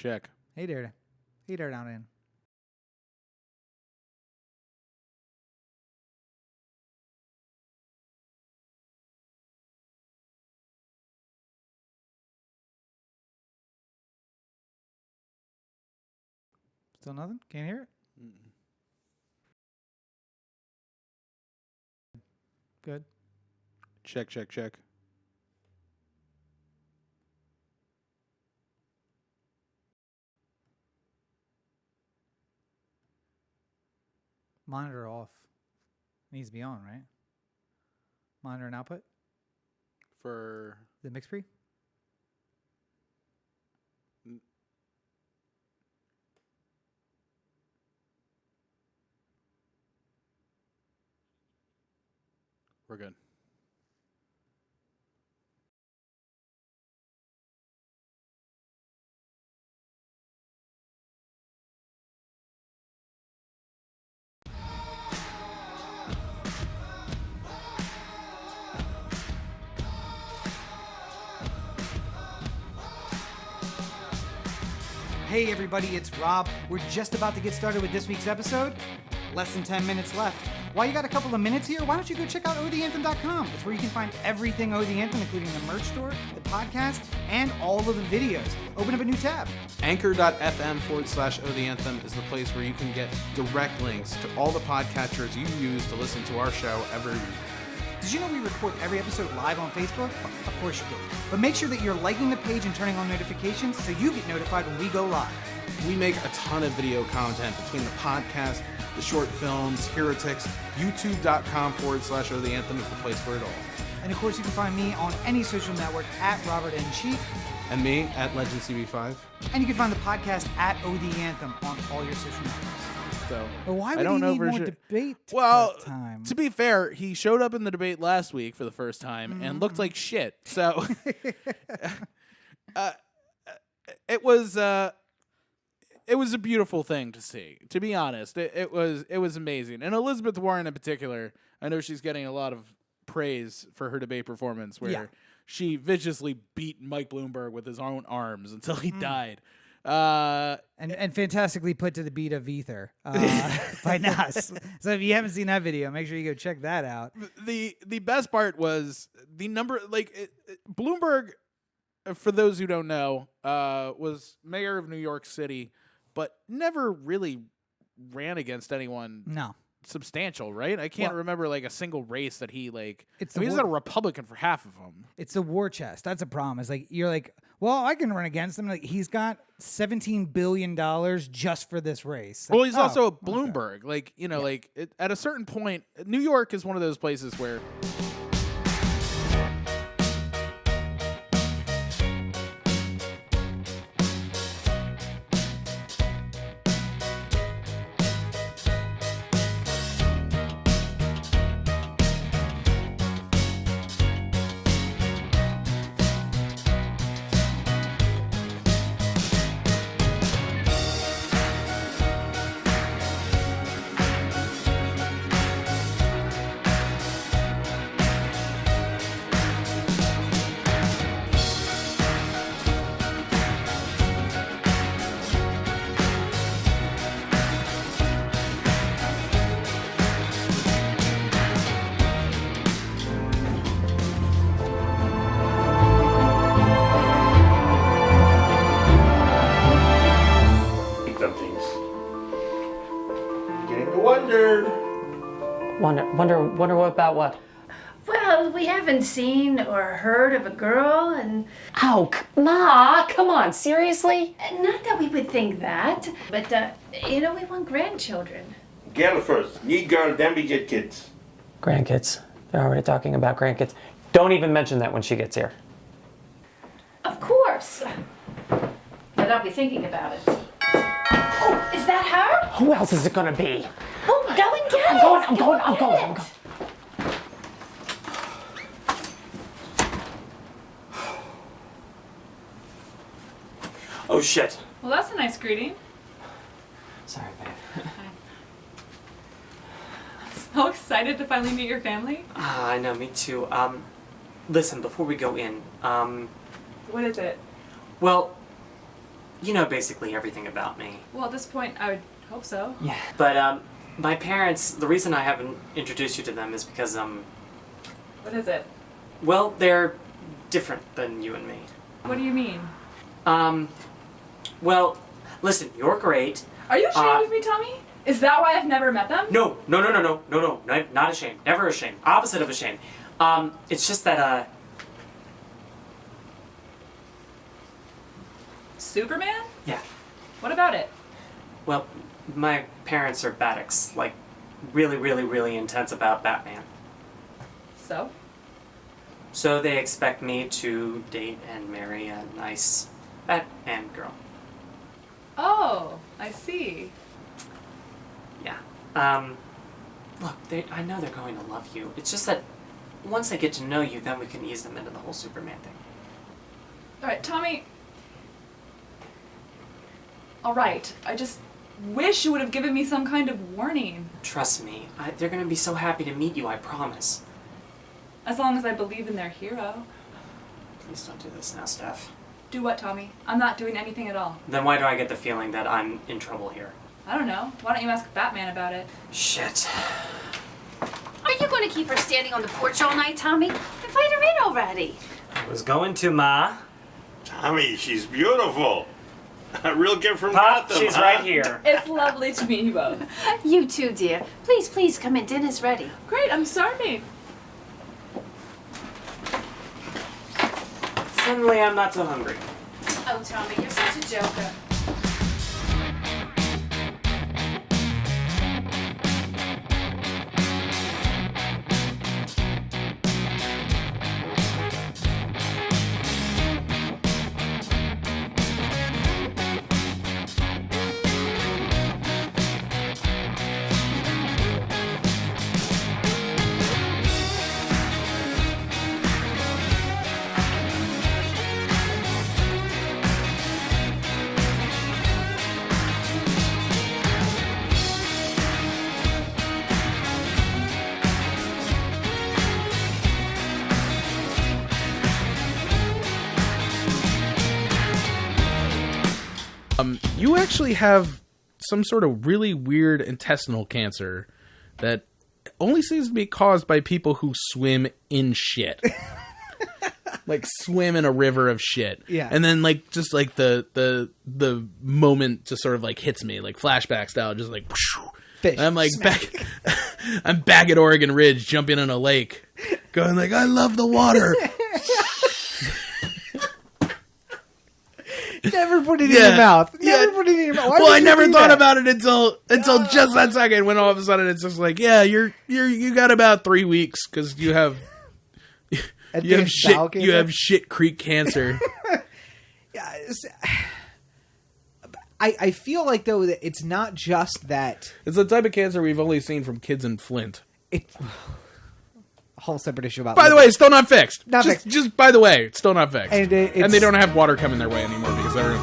Check. Hey there. Hey there down in. Still nothing? Can't hear it? Mm-mm. Good. Check, check, check. Monitor off. Needs to be on, right? Monitor and output? For... The mix pre? We're good. Hey everybody, it's Rob. We're just about to get started with this week's episode. Less than 10 minutes left. While you got a couple of minutes here, why don't you go check out OTheAnthem.com. It's where you can find everything OThe Anthem, including the merch store, the podcast, and all of the videos. Open up a new tab. Anchor.fm/OThe Anthem is the place where you can get direct links to all the podcatchers you use to listen to our show every week. Did you know we record every episode live on Facebook? Of course you do. But make sure that you're liking the page and turning on notifications so you get notified when we go live. We make a ton of video content between the podcast, the short films, Heretics. YouTube.com/OThe Anthem is the place for it all. And of course, you can find me on any social network at Robert N. Cheek. And me at LegendCB5. And you can find the podcast at OThe Anthem on all your social networks. So, but why would I don't he know need for more sure. debate Well, time? To be fair, he showed up in the debate last week for the first time and looked like shit. So it was a beautiful thing to see. To be honest, it was amazing. And Elizabeth Warren in particular, I know she's getting a lot of praise for her debate performance, where she viciously beat Mike Bloomberg with his own arms until he died. And fantastically put to the beat of Ether by Nas. So if you haven't seen that video, make sure you go check that out. The best part was the number, Bloomberg, for those who don't know, was mayor of New York City, but never really ran against anyone substantial, right? I can't remember a single race that he he's not a Republican for half of them. It's the war chest. That's a problem. It's you're well, I can run against him. He's got $17 billion just for this race. Well, he's also a Bloomberg. Okay. At a certain point, New York is one of those places where... Wonder what about what? Well, we haven't seen or heard of a girl and... Oh, Ma, come on, seriously? Not that we would think that, but, we want grandchildren. Girl first. Need girl, then we get kids. Grandkids. They're already talking about grandkids. Don't even mention that when she gets here. Of course. But I'll be thinking about it. Oh, is that her? Who else is it gonna be? Oh, go and get it. I'm going. Oh, shit. Well, that's a nice greeting. Sorry, babe. So excited to finally meet your family. I know, me too. Listen, before we go in, What is it? well, you know basically everything about me. Well, at this point, I would hope so. Yeah. But, my parents, the reason I haven't introduced you to them is because, What is it? well, they're different than you and me. What do you mean? Well, listen, you're great. Are you ashamed of me, Tommy? Is that why I've never met them? No, not ashamed. Never ashamed. Opposite of ashamed. It's just that, Superman? yeah. What about it? Well, my parents are Baddicks, like, really, really, really intense about Batman. So? So they expect me to date and marry a nice Batman girl. Oh, I see. Yeah. Look, I know they're going to love you. It's just that once they get to know you, then we can ease them into the whole Superman thing. Alright, Tommy. Alright, I just wish you would have given me some kind of warning. Trust me, they're gonna be so happy to meet you, I promise. As long as I believe in their hero. Please don't do this now, Steph. Do what, Tommy? I'm not doing anything at all. Then why do I get the feeling that I'm in trouble here? I don't know. Why don't you ask Batman about it? Shit. Are you going to keep her standing on the porch all night, Tommy? Invite her in already. I was going to, Ma. Tommy, she's beautiful. A real gift from Pop, Anthem, she's huh? right here. It's lovely to meet you both. You too, dear. Please, please come in. Dinner's ready. Great, I'm starving. Suddenly I'm not so hungry. Oh, Tommy, you're such a joker. You actually have some sort of really weird intestinal cancer that only seems to be caused by people who swim in shit. Like swim in a river of shit. Yeah. And then like just like the moment just sort of like hits me like flashback style, just like whoosh. Fish. I'm like Smack. I'm back at Oregon Ridge jumping in a lake going like I love the water. Never put it in your mouth. Never put it in your mouth. Why Well, would I you never do thought that? about it until just that second when all of a sudden it's just like, yeah, you got about 3 weeks because you have Advanced bowel cancer? you have shit creek cancer. I feel like though that it's not just that It's the type of cancer we've only seen from kids in Flint. it. Whole separate issue about. By the way, it's still not fixed. Not fixed. Just by the way, it's still not fixed. And And they don't have water coming their way anymore because they're.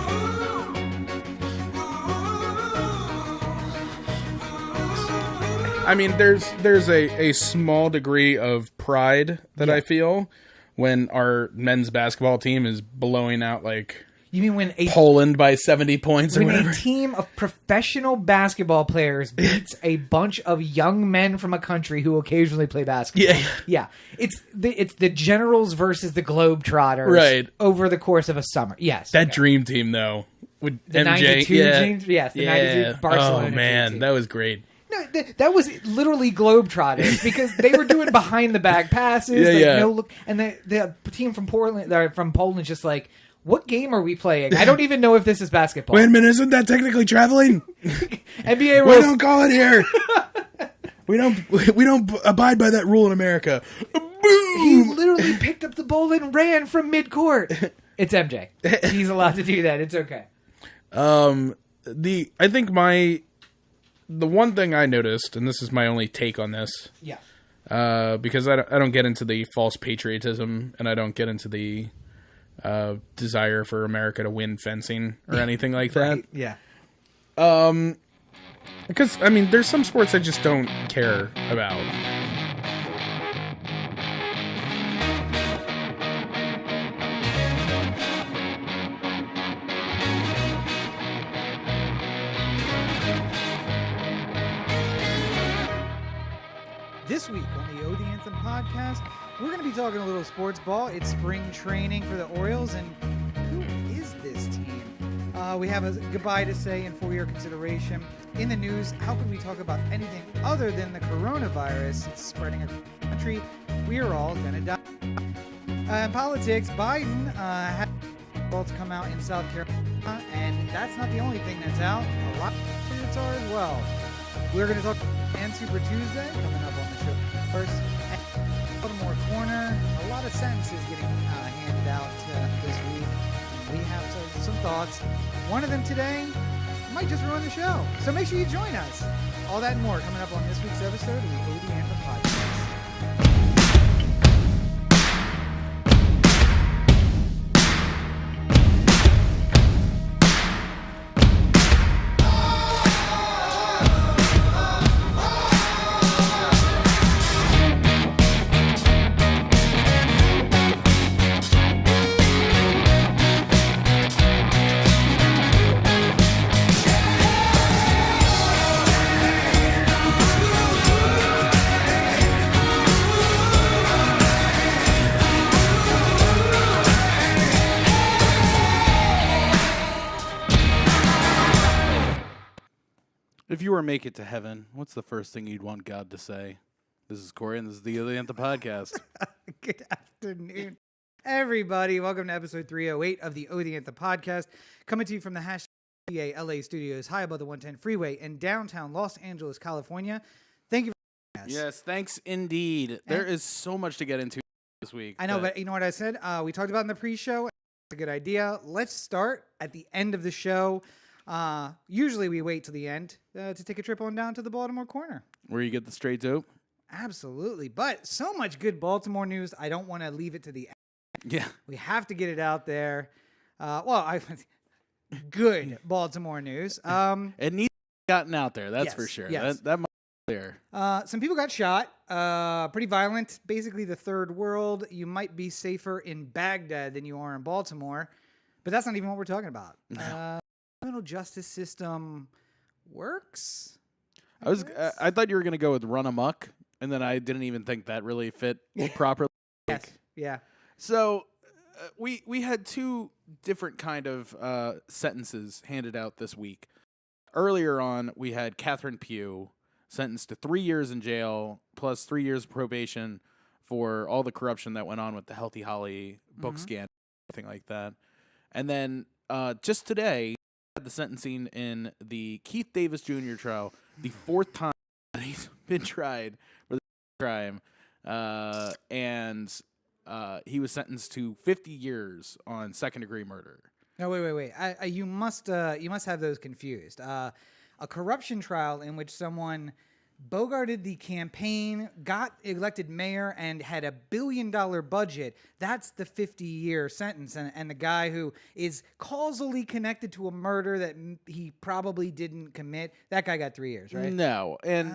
I mean, there's a small degree of pride that I feel when our men's basketball team is blowing out like You mean when Poland by 70 points or when whatever? a team of professional basketball players beats a bunch of young men from a country who occasionally play basketball? Yeah. It's the Generals versus the Globetrotters, Right. over the course of a summer. Yes, That dream team though, with the MJ, 92 yeah, teams. Yes, the 92 Barcelona. Oh man, team. that was great. No, that was literally Globetrotters because they were doing behind the back passes. No look, and the team from Poland just like, what game are we playing? I don't even know if this is basketball. Wait a minute, isn't that technically traveling? NBA We rules. don't call it here. we don't abide by that rule in America. He Boom! literally picked up the ball and ran from midcourt. It's MJ. He's allowed to do that. It's okay. I think the one thing I noticed, and this is my only take on this, because I don't get into the false patriotism, and I don't get into the desire for America to win fencing or anything like that. Right, yeah. Because I mean, there's some sports I just don't care about. This week on the OD Anthem podcast, we're going to be talking a little sports ball. It's spring training for the Orioles, and who is this team? We have a goodbye to say and for your consideration. In the news, how could we talk about anything other than the coronavirus? It's spreading across the country. We are all going to die. In politics, Biden had results come out in South Carolina, and that's not the only thing that's out. A lot of candidates are as well. We're going to talk and Super Tuesday coming up on the show first. And BmoreCorner, a lot of sentences getting handed out this week. We have some thoughts. One of them today might just ruin the show. So make sure you join us. All that and more coming up on this week's episode of the OD Anthem podcast. If you were to make it to heaven, what's the first thing you'd want God to say? This is Corey, and this is the OD Anthem podcast. Good afternoon, everybody. Welcome to episode 308 of the OD Anthem podcast, coming to you from the # LA studios, high above the 110 freeway in downtown Los Angeles, California. Thank you for joining us. Yes, thanks indeed. There is so much to get into this week. I know, but you know what I said? We talked about in the pre-show. It's a good idea. Let's start at the end of the show. Usually we wait till the end to take a trip on down to the BmoreCorner. Where you get the straight dope? Absolutely. But so much good Baltimore news, I don't want to leave it to the end. Yeah. We have to get it out there. Good Baltimore news. It needs to be gotten out there, that's for sure. Yes. That might be clear. Some people got shot. Pretty violent. Basically the third world. You might be safer in Baghdad than you are in Baltimore. But that's not even what we're talking about. No. Criminal justice system works. I thought you were gonna go with run amok, and then I didn't even think that really fit properly. Yes. Yeah. So we had two different kind of sentences handed out this week. Earlier on, we had Catherine Pugh sentenced to 3 years in jail plus 3 years probation for all the corruption that went on with the Healthy Holly book scandal, everything like that. And then just today, the sentencing in the Keith Davis Jr. trial, the fourth time that he's been tried for the crime, and he was sentenced to 50 years on second-degree murder. No, wait. You must have those confused. A corruption trial in which someone bogarted the campaign, got elected mayor, and had $1 billion budget. That's the 50-year sentence. And the guy who is causally connected to a murder that he probably didn't commit, that guy got 3 years, right? No. And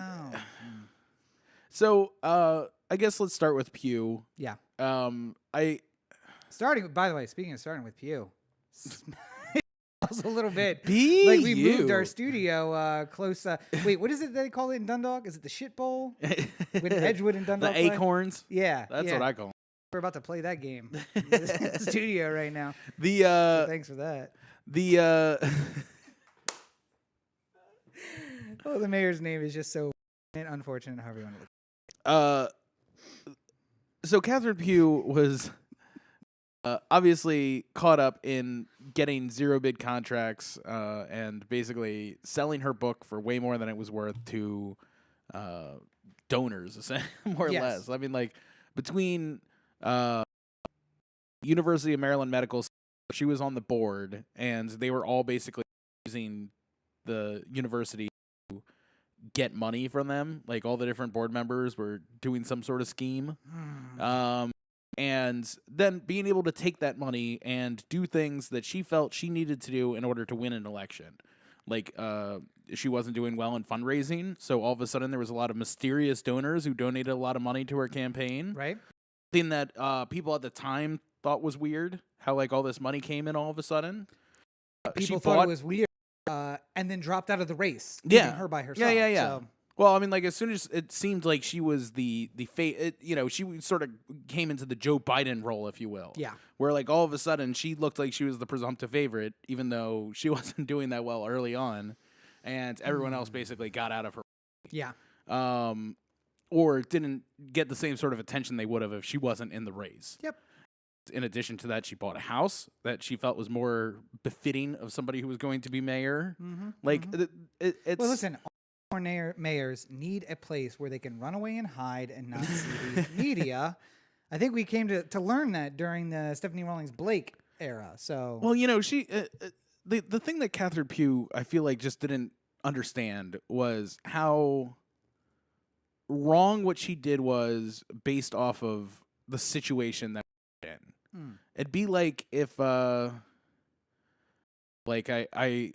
so I guess let's start with Pugh. Yeah. By the way, speaking of starting with Pugh, a little bit. Like we moved our studio close. Wait, what is it they call it in Dundalk? Is it the shit bowl? When Edgewood and Dundalk the play? Acorns? Yeah. That's what I call them. We're about to play that game in the studio right now. So thanks for that. The the mayor's name is just so unfortunate, however you want to look. So Catherine Pugh was obviously caught up in getting zero bid contracts and basically selling her book for way more than it was worth to donors, more or less. I mean, like between University of Maryland Medical School, she was on the board, and they were all basically using the university to get money from them. Like all the different board members were doing some sort of scheme. And then being able to take that money and do things that she felt she needed to do in order to win an election. Like, she wasn't doing well in fundraising, so all of a sudden there was a lot of mysterious donors who donated a lot of money to her campaign. Right. Thing that people at the time thought was weird, how, like, all this money came in all of a sudden. People thought it was weird, and then dropped out of the race, Yeah. leaving her by herself. Yeah. So. Well, I mean, like as soon as it seemed like she was the she sort of came into the Joe Biden role, if you will. Yeah. Where like all of a sudden she looked like she was the presumptive favorite, even though she wasn't doing that well early on, and everyone else basically got out of her. Yeah. Or didn't get the same sort of attention they would have if she wasn't in the race. Yep. In addition to that, she bought a house that she felt was more befitting of somebody who was going to be mayor. Mm-hmm. Like, it's... Well, listen, all mayors need a place where they can run away and hide and not see the media. I think we came to learn that during the Stephanie Rawlings Blake era. So, well, you know, she the thing that Catherine Pugh, I feel like, just didn't understand was how wrong what she did was based off of the situation that we're in. It'd be like if like I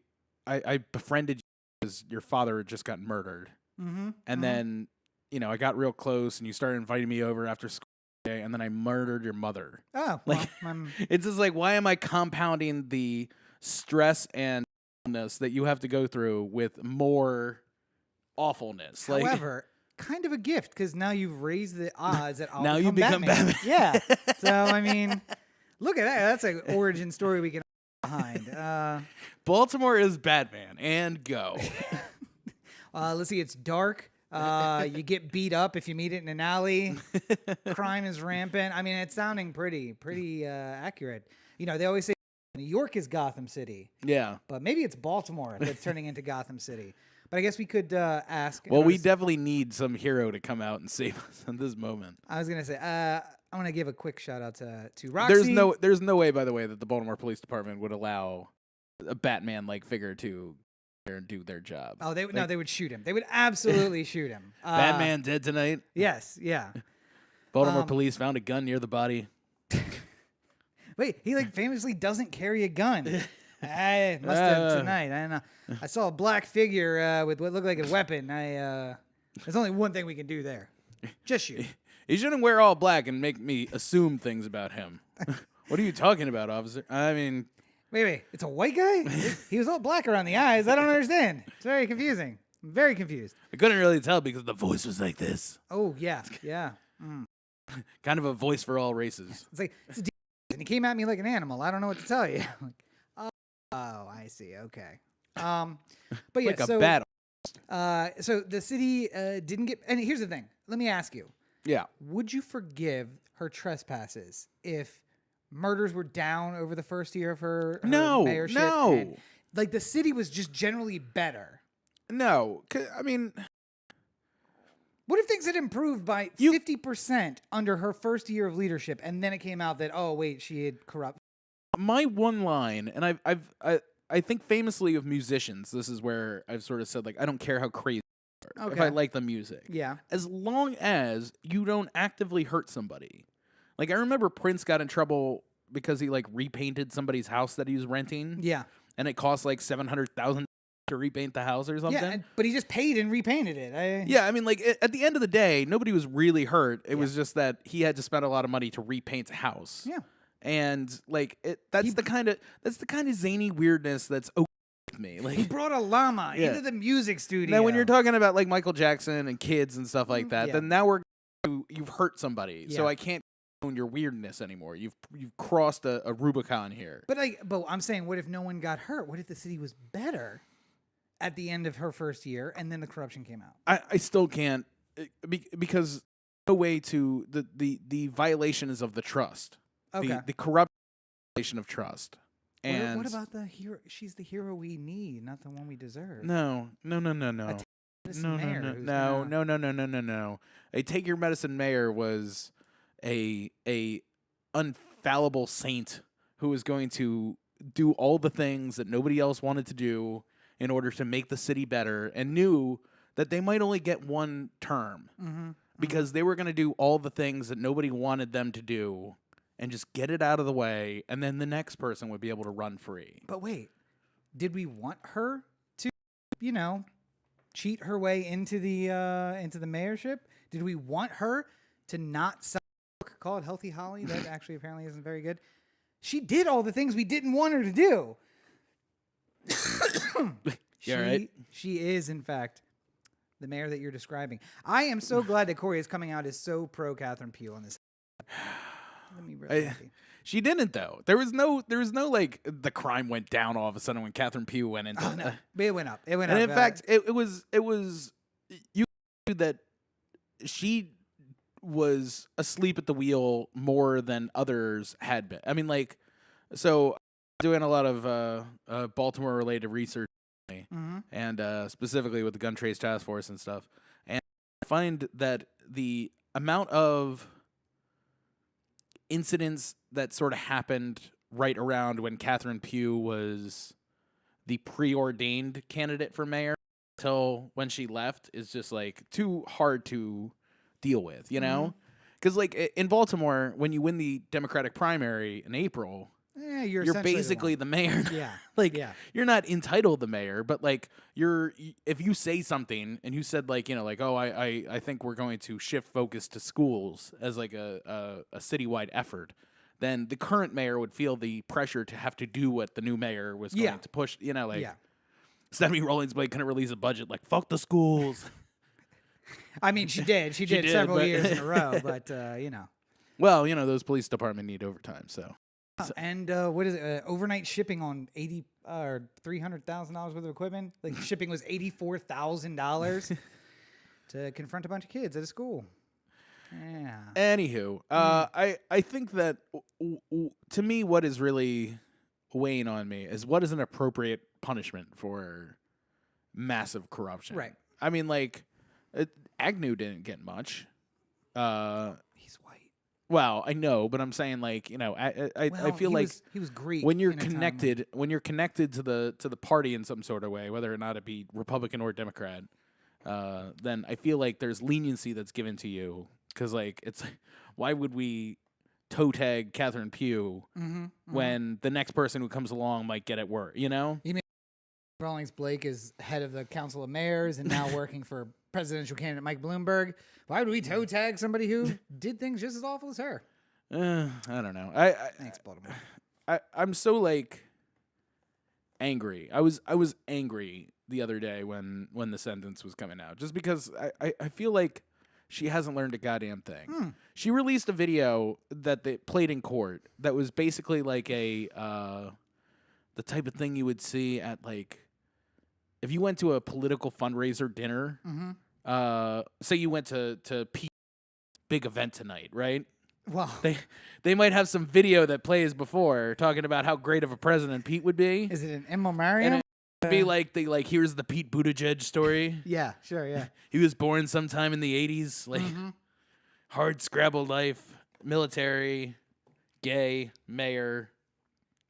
befriended you because your father had just got murdered, and then I got real close and you started inviting me over after school day, and then I murdered your mother. oh, Like, well, it's just like, why am I compounding the stress and awfulness that you have to go through with more awfulness? Like, however, kind of a gift because now you've raised the odds that I'll now you become Batman. Yeah. So I mean, look at that. That's an origin story we can behind. Baltimore is Batman, and go. Let's see. It's dark. You get beat up if you meet it in an alley. Crime is rampant. I mean, it's sounding pretty accurate. You know, they always say New York is Gotham City. Yeah. But maybe it's Baltimore that's turning into Gotham City. But I guess we could ask. Well, we definitely need some hero to come out and save us in this moment. I was gonna say, I want to give a quick shout out to Roxy. There's no way, by the way, that the Baltimore Police Department would allow a Batman-like figure to do their job. Oh, they would shoot him. They would absolutely shoot him. Batman dead tonight. Yes, yeah. Baltimore police found a gun near the body. Wait, he like famously doesn't carry a gun. I must have tonight. I don't know. I saw a black figure with what looked like a weapon. There's only one thing we can do there. Just shoot. He shouldn't wear all black and make me assume things about him. What are you talking about, officer? I mean... Wait. It's a white guy? He was all black around the eyes. I don't understand. It's very confusing. I'm very confused. I couldn't really tell because the voice was like this. Oh, yeah. Kind of a voice for all races. It's like, it's a and he came at me like an animal. I don't know what to tell you. Like, oh, I see. Okay. But yeah, like a bat. So the city didn't get. And here's the thing. Let me ask you. Yeah. Would you forgive her trespasses if murders were down over the first year of her mayorship? No. And, like the city was just generally better. No. I mean, what if things had improved by 50% under her first year of leadership, and then it came out that she had corrupt. My one line, and I think famously of musicians, this is where I've sort of said, like, I don't care how crazy you are, if I like the music. Yeah. As long as you don't actively hurt somebody. Like, I remember Prince got in trouble because he, like, repainted somebody's house that he was renting. Yeah. And it cost, like, $700,000 to repaint the house or something. Yeah, but he just paid and repainted it. Yeah, I mean, like, at the end of the day, nobody was really hurt. It was just that he had to spend a lot of money to repaint a house. Yeah. And like that's the kind of zany weirdness that's okay with me. Like, he brought a llama into the music studio. Now when you're talking about like Michael Jackson and kids and stuff like that, then now you've hurt somebody. So I can't own your weirdness anymore. You've crossed a Rubicon here. But I'm saying, what if no one got hurt? What if the city was better at the end of her first year and then the corruption came out? I still can't because no way to the violation is of the trust. Okay. The corrupt violation of trust. And what about the hero? She's the hero we need, not the one we deserve. No. No. A take your medicine mayor was a unfallible saint who was going to do all the things that nobody else wanted to do in order to make the city better, and knew that they might only get one term because they were going to do all the things that nobody wanted them to do and just get it out of the way, and then the next person would be able to run free. But wait, did we want her to, cheat her way into the mayorship? Did we want her to not sell a book called Healthy Holly? That actually apparently isn't very good. She did all the things we didn't want her to do. Right? She is, in fact, the mayor that you're describing. I am so glad that Corey is coming out as so pro Catherine Pugh on this. Let me really happy. She didn't though. There was no like the crime went down all of a sudden when Catherine Pugh went into. Oh no, it went up. It went and up. in fact, it was you knew that she was asleep at the wheel more than others had been. I mean, like, so doing a lot of Baltimore related research, and specifically with the Gun Trace Task Force and stuff, and I find that the amount of incidents that sort of happened right around when Catherine Pugh was the preordained candidate for mayor until when she left is just like too hard to deal with, you know? Because like in Baltimore, when you win the Democratic primary in April, you're basically the mayor. Yeah. Like Yeah. you're not entitled the mayor, but like if you say something and you said like, you know, like, oh, I think we're going to shift focus to schools as like a citywide effort, then the current mayor would feel the pressure to have to do what the new mayor was going to push, you know, like Stephanie Rawlings Blake couldn't release a budget like fuck the schools. I mean, she did. She did several years in a row, but you know. Well, you know, those police department need overtime, so. And what is it? Overnight shipping on $80 or $300,000 worth of equipment. Like shipping was $84,000 to confront a bunch of kids at a school. Yeah. Anywho, I think that to me, what is really weighing on me is what is an appropriate punishment for massive corruption. Right. I mean, like Agnew didn't get much. He's white. Well, I know, but I'm saying like, you know, I feel like he was Greek when you're connected to the party in some sort of way, whether or not it be Republican or Democrat, then I feel like there's leniency that's given to you because like it's why would we toe tag Catherine Pugh when the next person who comes along might get it worse, you know? You mean Rawlings Blake is head of the Council of Mayors and now working for presidential candidate Mike Bloomberg. Why would we toe tag somebody who did things just as awful as her? I don't know. Thanks, Baltimore. I'm so like angry. I was angry the other day when the sentence was coming out, just because I feel like she hasn't learned a goddamn thing. She released a video that they played in court that was basically like the type of thing you would see at like if you went to a political fundraiser dinner. Say you went to Pete's big event tonight, right? Well, they might have some video that plays before talking about how great of a president Pete would be. Is it an in memoriam? And it'd be like here's the Pete Buttigieg story. Yeah, sure, yeah. He was born sometime in the 80s, like hard scrabble life, military, gay, mayor,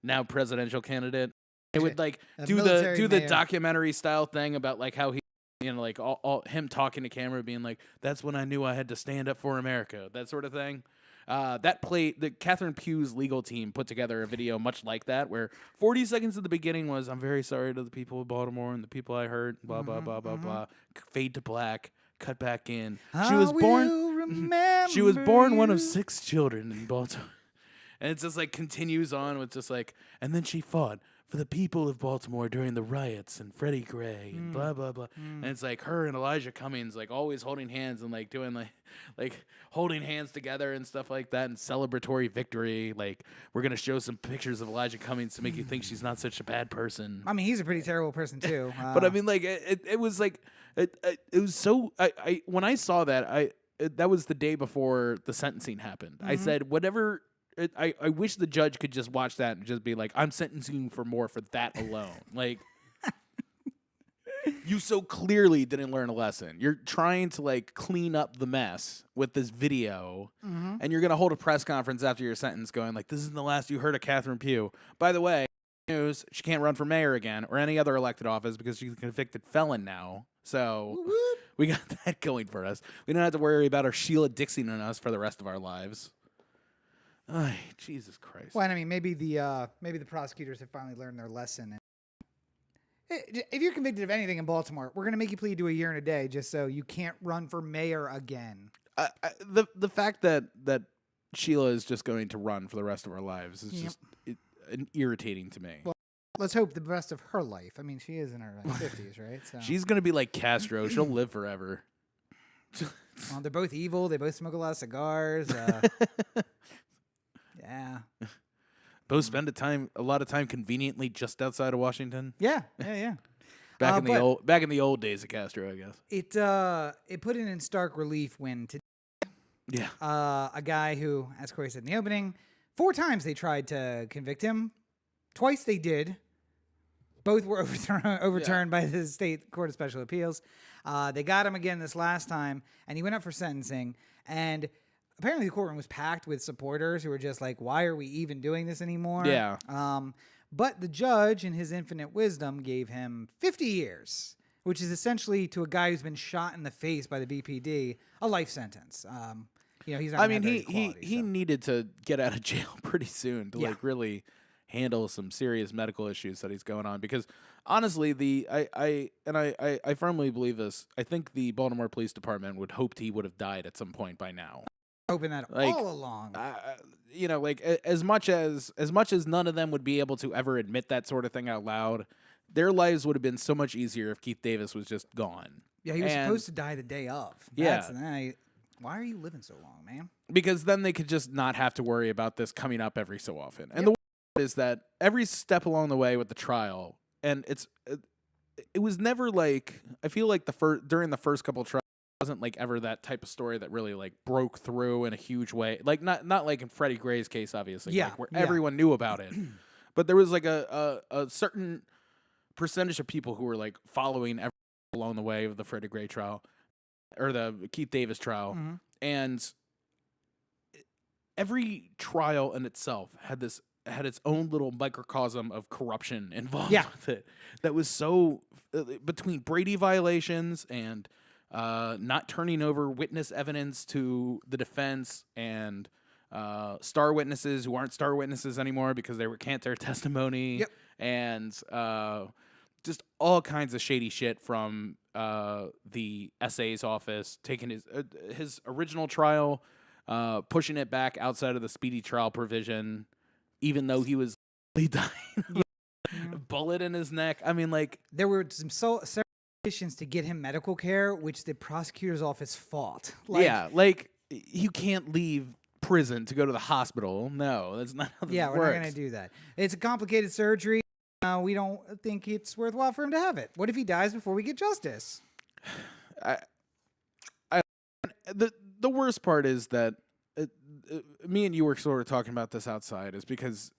now presidential candidate. It would like do the documentary style thing about like how he, you know, like all him talking to camera, being like, "That's when I knew I had to stand up for America," that sort of thing. The Catherine Pugh's legal team put together a video much like that, where 40 seconds at the beginning was, "I'm very sorry to the people of Baltimore and the people I hurt," blah blah blah blah blah. Fade to black, cut back in. She was born. She was born one of 6 children in Baltimore, and it just like continues on with just like, and then she fought for the people of Baltimore during the riots and Freddie Gray and blah blah blah. And it's like her and Elijah Cummings like always holding hands and like doing like holding hands together and stuff like that and celebratory victory. Like we're gonna show some pictures of Elijah Cummings to make you think she's not such a bad person. I mean, he's a pretty terrible person too. But I mean, like it was like it was so. I when I saw that that was the day before the sentencing happened. I said whatever. I wish the judge could just watch that and just be like, I'm sentencing you for more for that alone. Like, you so clearly didn't learn a lesson. You're trying to like clean up the mess with this video, and you're gonna hold a press conference after your sentence, going like, "This isn't the last you heard of Catherine Pugh." By the way, news: she can't run for mayor again or any other elected office because she's a convicted felon now. So we got that going for us. We don't have to worry about her Sheila Dixon on us for the rest of our lives. Ay, Jesus Christ. Well, I mean, maybe the prosecutors have finally learned their lesson. If you're convicted of anything in Baltimore, we're going to make you plead to a year and a day just so you can't run for mayor again. The fact that Sheila is just going to run for the rest of our lives is just irritating to me. Well, Let's hope the rest of her life. I mean, she is in her 50s, right? So She's gonna be like Castro. She'll live forever. well, they're both evil. They both smoke a lot of cigars. Yeah. Both spend a lot of time conveniently just outside of Washington. Yeah. Back in the old days of Castro, I guess. It put it in stark relief when Yeah. a guy who, as Corey said in the opening, 4 times they tried to convict him. Twice they did. Both were overturned by the State Court of Special Appeals. They got him again this last time, and he went up for sentencing. And apparently the courtroom was packed with supporters who were just like, why are we even doing this anymore? Yeah. But the judge, in his infinite wisdom, gave him 50 years, which is essentially, to a guy who's been shot in the face by the BPD, a life sentence. He's not. I mean, he needed to get out of jail pretty soon to like really handle some serious medical issues that he's going on. Because honestly, I firmly believe this. I think the Baltimore Police Department would hoped he would have died at some point by now. Hoping that all along. As much as none of them would be able to ever admit that sort of thing out loud, their lives would have been so much easier if Keith Davis was just gone. Yeah, he was supposed to die the day of. Why are you living so long, man? Because then they could just not have to worry about this coming up every so often. And the is that every step along the way with the trial, and it was never like, I feel like during the first couple of trials, it wasn't like ever that type of story that really like broke through in a huge way. Like not like in Freddie Gray's case, obviously, like where everyone knew about it. But there was like a certain percentage of people who were like following everything along the way of the Freddie Gray trial or the Keith Davis trial. Mm-hmm. And every trial in itself had its own little microcosm of corruption involved with it. That was so between Brady violations and not turning over witness evidence to the defense and star witnesses who aren't star witnesses anymore because they recant their testimony and just all kinds of shady shit from the SA's office, taking his original trial, pushing it back outside of the speedy trial provision, even though he was dying of a bullet in his neck. I mean, like, there were several petitions to get him medical care, which the prosecutor's office fought. You can't leave prison to go to the hospital. No, that's not how this works. We're not going to do that. It's a complicated surgery. We don't think it's worthwhile for him to have it. What if he dies before we get justice? The worst part is that me and you were sort of talking about this outside, is because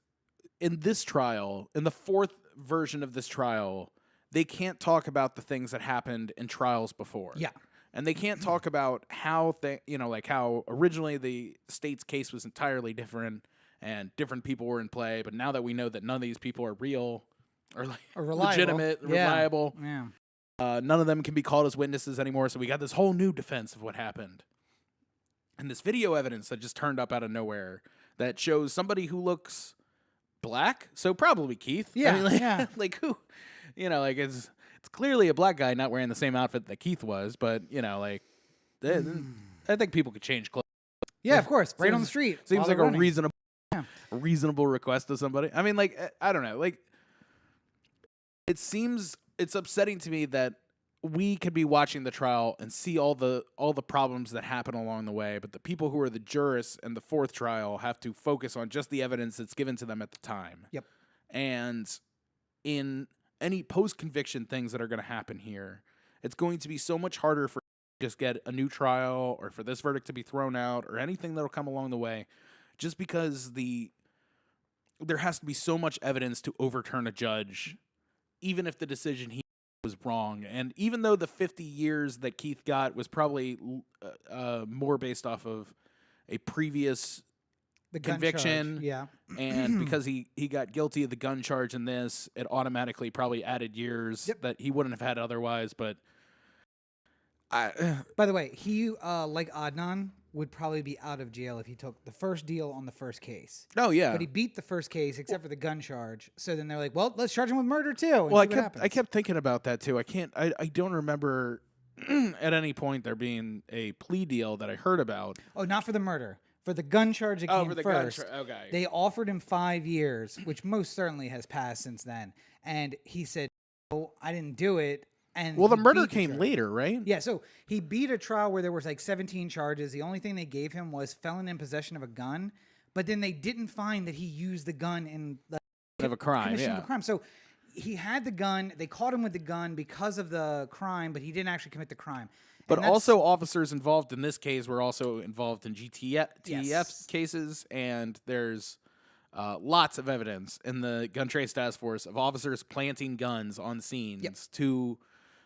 in this trial, in the fourth version of this trial, they can't talk about the things that happened in trials before. Yeah. And they can't talk about how how originally the state's case was entirely different and different people were in play, but now that we know that none of these people are real or legitimate, reliable, none of them can be called as witnesses anymore. So we got this whole new defense of what happened. And this video evidence that just turned up out of nowhere that shows somebody who looks black, so probably Keith. Yeah, I mean, like who, it's clearly a black guy not wearing the same outfit that Keith was, but I think people could change clothes. Yeah, of course, right on the street. Seems like a reasonable request to somebody. I mean, like, I don't know, like, it's upsetting to me that we could be watching the trial and see all the problems that happen along the way, but the people who are the jurists in the fourth trial have to focus on just the evidence that's given to them at the time. Yep. And in any post-conviction things that are going to happen here, it's going to be so much harder for just get a new trial or for this verdict to be thrown out or anything that'll come along the way, just because there has to be so much evidence to overturn a judge, even if the decision he was wrong. And even though the 50 years that Keith got was probably more based off of a previous conviction, and because he got guilty of the gun charge in this, it automatically probably added years that he wouldn't have had otherwise. But by the way, he like Adnan would probably be out of jail if he took the first deal on the first case. Oh yeah, but he beat the first case except for the gun charge. So then they're like, well, let's charge him with murder too. Well, I kept thinking about that too. I don't remember at any point there being a plea deal that I heard about. Oh, not for the murder. For the gun charge that Oh, came for the first, gun okay. they offered him 5 years, which most certainly has passed since then. And he said, "No, I didn't do it." And Well, the he murder beat came charge. later, right? Yeah, so he beat a trial where there was like 17 charges. The only thing they gave him was felon in possession of a gun, but then they didn't find that he used the gun in the Of a crime, commission yeah. of a crime. So he had the gun. They caught him with the gun because of the crime, but he didn't actually commit the crime. But And that's- also, officers involved in this case were also involved in TEF Yes. cases, and there's lots of evidence in the gun trace task force of officers planting guns on scenes.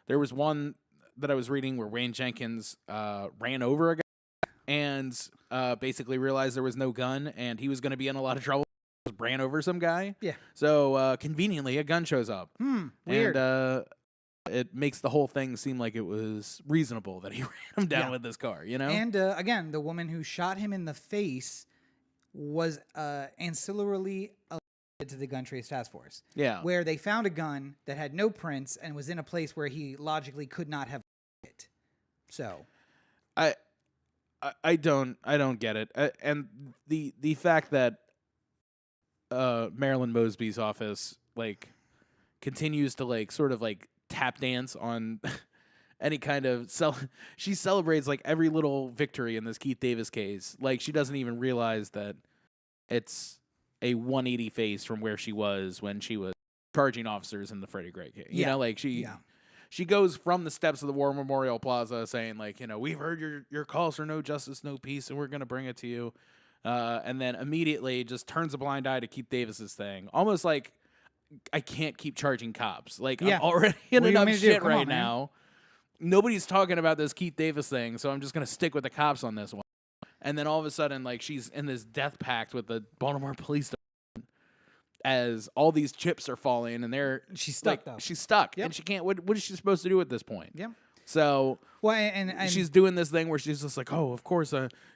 There was one that I was reading where Wayne Jenkins ran over a guy and basically realized there was no gun, and he was going to be in a lot of trouble. Just ran over some guy. Yeah. So conveniently, a gun shows up. Weird. And it makes the whole thing seem like it was reasonable that he ran him down Yeah. with this car, you know? And again, the woman who shot him in the face was ancillarily alleged to the gun trace task force. Yeah. Where they found a gun that had no prints and was in a place where he logically could not have it. So I don't get it. And the fact that Marilyn Mosby's office like continues to like sort of like tap dance on any kind of she celebrates like every little victory in this Keith Davis case. Like she doesn't even realize that it's a 180 face from where she was when she was charging officers in the Freddie Gray case. You know, like she goes from the steps of the War Memorial Plaza saying like, you know, we've heard your calls for no justice, no peace, and we're going to bring it to you. And then immediately just turns a blind eye to Keith Davis's thing. Almost like I can't keep charging cops. Like I'm already in What do you want enough me to do? shit Come right on, man. now. Nobody's talking about this Keith Davis thing, so I'm just going to stick with the cops on this one. And then all of a sudden, like she's in this death pact with the Baltimore Police Department as all these chips are falling, and She's stuck, like, though. she's stuck, Yep. and she can't. What is she supposed to do at this point? Yeah. So Well, and she's doing this thing where she's just like, oh, of course,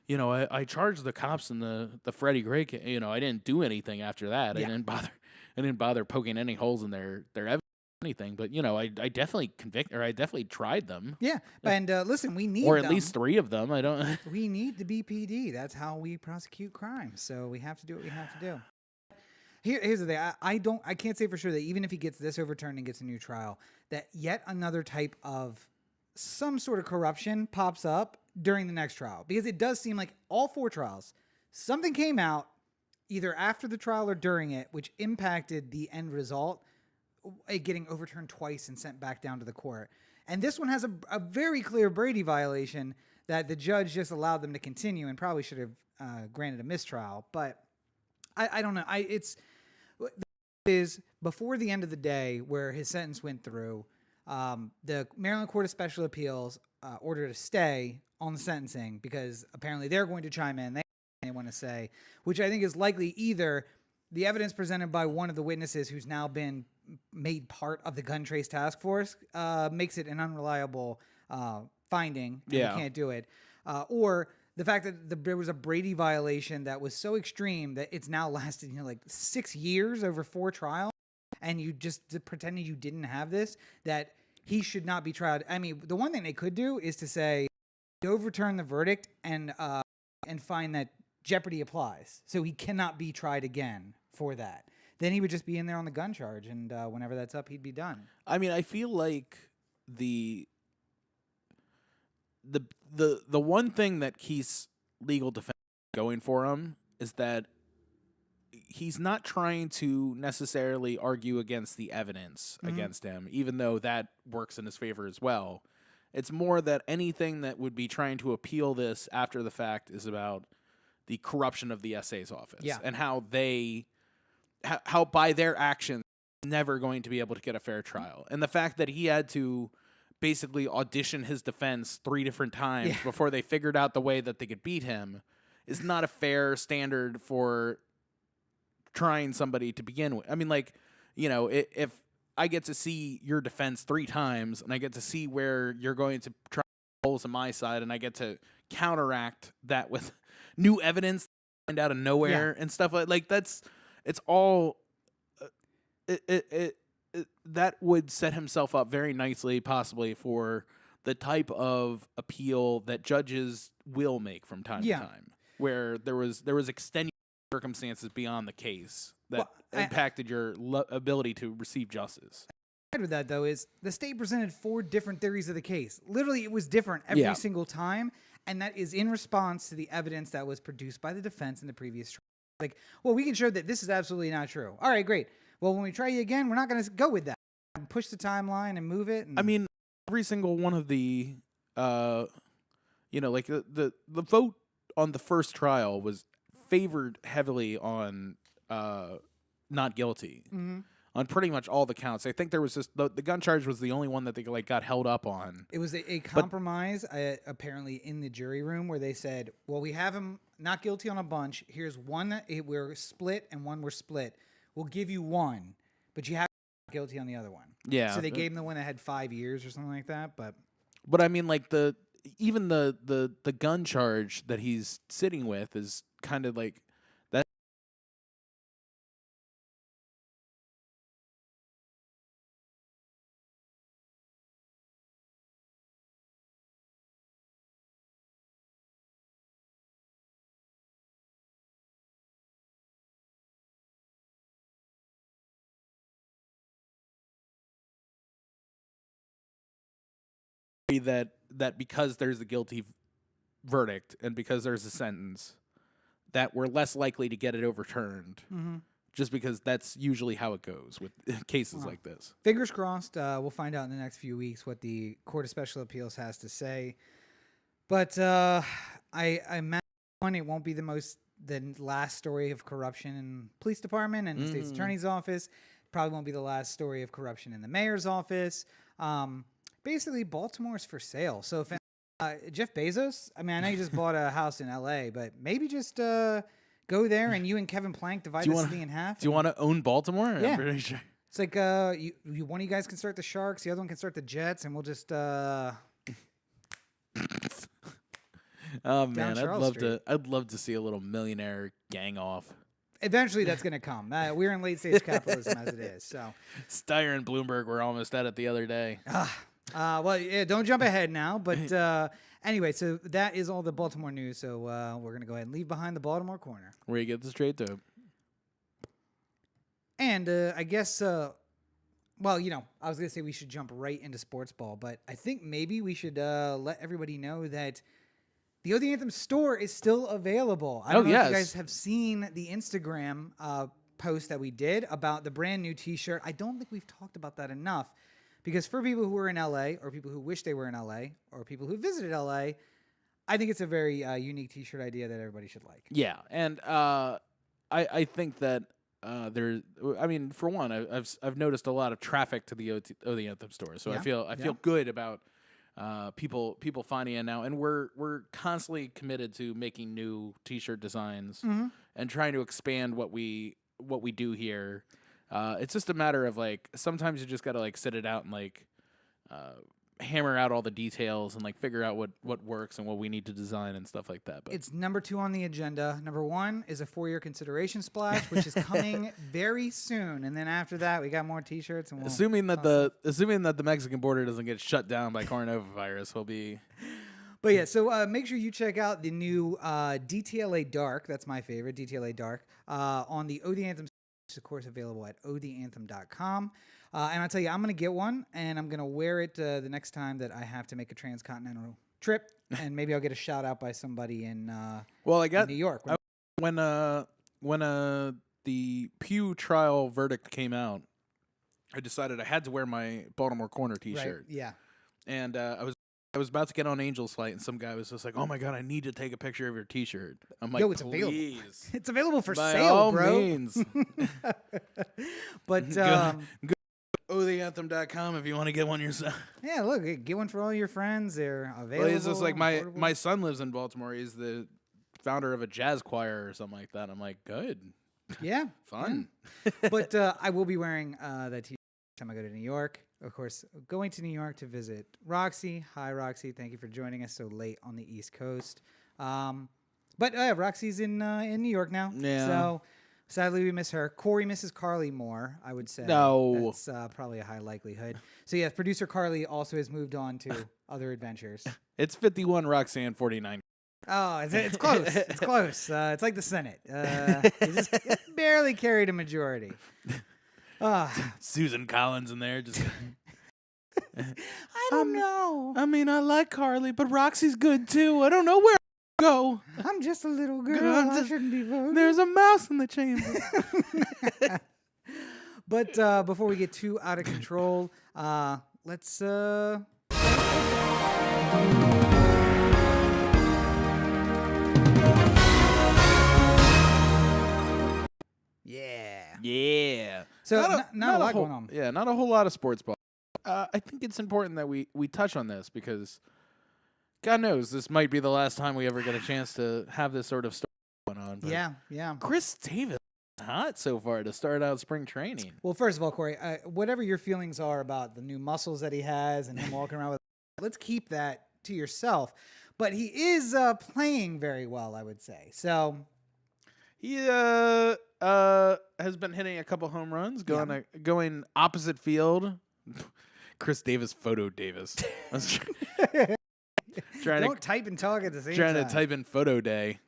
you know, I charged the cops in the Freddie Gray case. You know, I didn't do anything after that. Yeah. I didn't bother poking any holes in their evidence or anything. But you know, I definitely I definitely tried them. yeah. And listen, we need Or at them. least 3 of them. I don't. We need the BPD. That's how we prosecute crime. So we have to do what we have to do. Here's the thing. I can't say for sure that even if he gets this overturned and gets a new trial, that yet another type of some sort of corruption pops up during the next trial. Because it does seem like all 4 trials, something came out either after the trial or during it, which impacted the end result, it getting overturned twice and sent back down to the court. And this one has a very clear Brady violation that the judge just allowed them to continue and probably should have granted a mistrial. But I don't know. Is before the end of the day where his sentence went through, the Maryland Court of Special Appeals ordered a stay on the sentencing because apparently they're going to chime in. They want to say, which I think is likely either the evidence presented by one of the witnesses who's now been made part of the gun trace task force makes it an unreliable finding and Yeah. you can't do it, or the fact that there was a Brady violation that was so extreme that it's now lasted, like 6 years over 4 trials, and you just pretended you didn't have this, that he should not be tried. I mean, the one thing they could do is to say, overturn the verdict and find that jeopardy applies, so he cannot be tried again for that. Then he would just be in there on the gun charge, and whenever that's up, he'd be done. I mean, I feel like the one thing that Keith's legal defense is going for him is that he's not trying to necessarily argue against the evidence against him, even though that works in his favor as well. It's more that anything that would be trying to appeal this after the fact is about the corruption of the SA's office and how how by their actions never going to be able to get a fair trial. And the fact that he had to basically audition his defense 3 different times before they figured out the way that they could beat him is not a fair standard for trying somebody to begin with. I mean, like, you know, if I get to see your defense 3 times and I get to see where you're going to try holes on my side and I get to counteract that with new evidence out of nowhere and stuff like that's it's all that would set himself up very nicely possibly for the type of appeal that judges will make from time to time. where there was extenuating circumstances beyond the case that Well, impacted your ability to receive justice. With that though is the state presented 4 different theories of the case. Literally, it was different every single time, and that is in response to the evidence that was produced by the defense in the previous trial. Like, well, we can show that this is absolutely not true. All right, great. Well, when we try you again, we're not going to go with that. Push the timeline and move it. I mean, every single one of the, like the vote on the first trial was favored heavily on not guilty. Mm-hmm. On pretty much all the counts. I think there was just the gun charge was the only one that they got held up on. It was a compromise apparently in the jury room where they said, well, we have him not guilty on a bunch. Here's one that we're split and one we're split. We'll give you one, but you have to be guilty on the other one. Yeah. So they gave him the one that had 5 years or something like that. But I mean, like even the gun charge that he's sitting with is kind of like that. That because there's a guilty verdict and because there's a sentence, that we're less likely to get it overturned. Mm-hmm. Just because that's usually how it goes with cases like this. Fingers crossed. We'll find out in the next few weeks what the Court of Special Appeals has to say. But I imagine it won't be the last story of corruption in the police department and the state's attorney's office. Probably won't be the last story of corruption in the mayor's office. Basically, Baltimore's for sale. So if Jeff Bezos, I mean, I know you just bought a house in L.A., but maybe just go there and you and Kevin Plank divide the city in half. Do you want to own Baltimore? Yeah. I'm pretty sure. It's like one of you guys can start the Sharks, the other one can start the Jets, and we'll just Oh man, Charles Street. I'd love to see a little millionaire gang off. Eventually, that's going to come. We're in late stage capitalism as it is. So, Steyer and Bloomberg were almost at it the other day. well, yeah, don't jump ahead now. But anyway, so that is all the Baltimore news. So we're going to go ahead and leave behind the Baltimore corner. Where you get the straight dope. And I guess, well, I was going to say we should jump right into sports ball, but I think maybe we should let everybody know that the O The Anthem store is still available. I don't know if you guys have seen the Instagram post that we did about the brand new T-shirt. I don't think we've talked about that enough because for people who are in LA or people who wish they were in LA or people who visited LA, I think it's a very unique T-shirt idea that everybody should like. Yeah, and I think that I mean, for one, I've noticed a lot of traffic to the O The Anthem store, so I feel good about people finding it now, and we're constantly committed to making new T-shirt designs and trying to expand what we do here. It's just a matter of like sometimes you just gotta like sit it out and like hammer out all the details and like figure out what works and what we need to design and stuff like that. But it's number 2 on the agenda. Number 1 is a 4-year consideration splash, which is coming very soon. And then after that, we got more T-shirts. And assuming that the Mexican border doesn't get shut down by coronavirus, will be. But yeah, so make sure you check out the new DTLA Dark. That's my favorite, DTLA Dark, on the O The Anthem. It's of course available at otheanthem.com. And I'll tell you, I'm going to get one, and I'm going to wear it the next time that I have to make a transcontinental trip, and maybe I'll get a shout out by somebody in New York. When the Pew trial verdict came out, I decided I had to wear my Baltimore Corner T-shirt. Right, yeah. And I was about to get on Angel's Flight, and some guy was just like, "Oh my god, I need to take a picture of your T-shirt." I'm like, Yo, it's "Please, available. It's available for by sale, all bro." means." But go otheanthem.com if you want to get one yourself. Yeah, look, get one for all your friends. They're available. Well, it's just like affordable. my son lives in Baltimore. He's the founder of a jazz choir or something like that. I'm like, good. Yeah. Fun. Yeah. But I will be wearing that T-shirt next time I go to New York. Of course, going to New York to visit Roxy. Hi, Roxy. Thank you for joining us so late on the East Coast. But Roxy's in New York now. Yeah. So sadly, we miss her. Corey misses Carly more, I would say. No. That's probably a high likelihood. So, yeah, producer Carly also has moved on to other adventures. It's 51 Roxanne 49. Oh, it's close. It's close. It's like the Senate. It just barely carried a majority. Susan Collins in there just. I don't know. I mean, I like Carly, but Roxy's good too. I don't know where to go. I'm just a little girl. I shouldn't be voting. There's a mouse in the chamber. But before we get too out of control, let's. Yeah. Yeah. So not a lot going on. Yeah, not a whole lot of sports ball. I think it's important that we touch on this because God knows this might be the last time we ever get a chance to have this sort of story going on. But Yeah. Chris Davis is hot so far to start out spring training. Well, first of all, Corey, whatever your feelings are about the new muscles that he has and him walking around with, let's keep that to yourself. But he is playing very well, I would say. So he has been hitting a couple home runs, going opposite field. Chris Davis, Photo Davis. I was don't type and talk at the same time. time. Trying to type in Photo Day.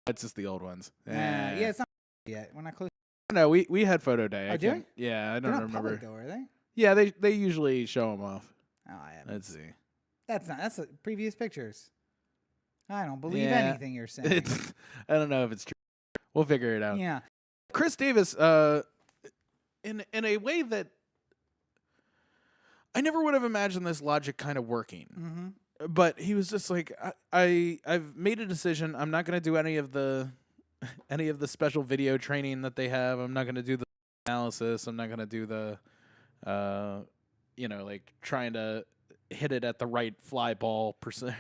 That's just the old ones. Yeah, it's not yet. We're not close. No, we had Photo Day. Oh, do we? Yeah, I don't They're not remember. public, though, are they? Yeah, they usually show them off. Oh, I haven't. Let's see. That's previous pictures. I don't believe Yeah, anything you're saying. I don't know if it's true. We'll figure it out. Yeah. Chris Davis, in a way that I never would have imagined this logic kind of working. Mm-hmm. But he was just like, I've made a decision. I'm not going to do any of the special video training that they have. I'm not going to do the analysis. I'm not going to do the, like trying to hit it at the right fly ball percent,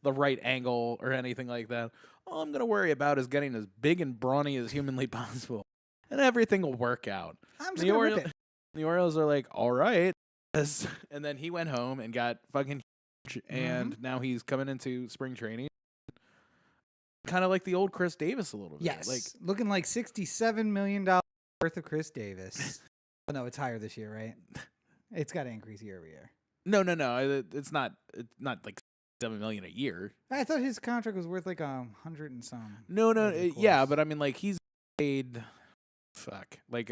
the right angle or anything like that. All I'm going to worry about is getting as big and brawny as humanly possible, and everything will work out. I'm just gonna rip it. The Orioles are like, all right. And then he went home and got fucking huge, and now he's coming into spring training. Kind of like the old Chris Davis a little bit. Yes. Like, looking like $67 million worth of Chris Davis. Oh, no, it's higher this year, right? It's got to increase year over year. No. It's not like $7 million a year. I thought his contract was worth like 100 and some. No. Yeah, but I mean, like he's paid, like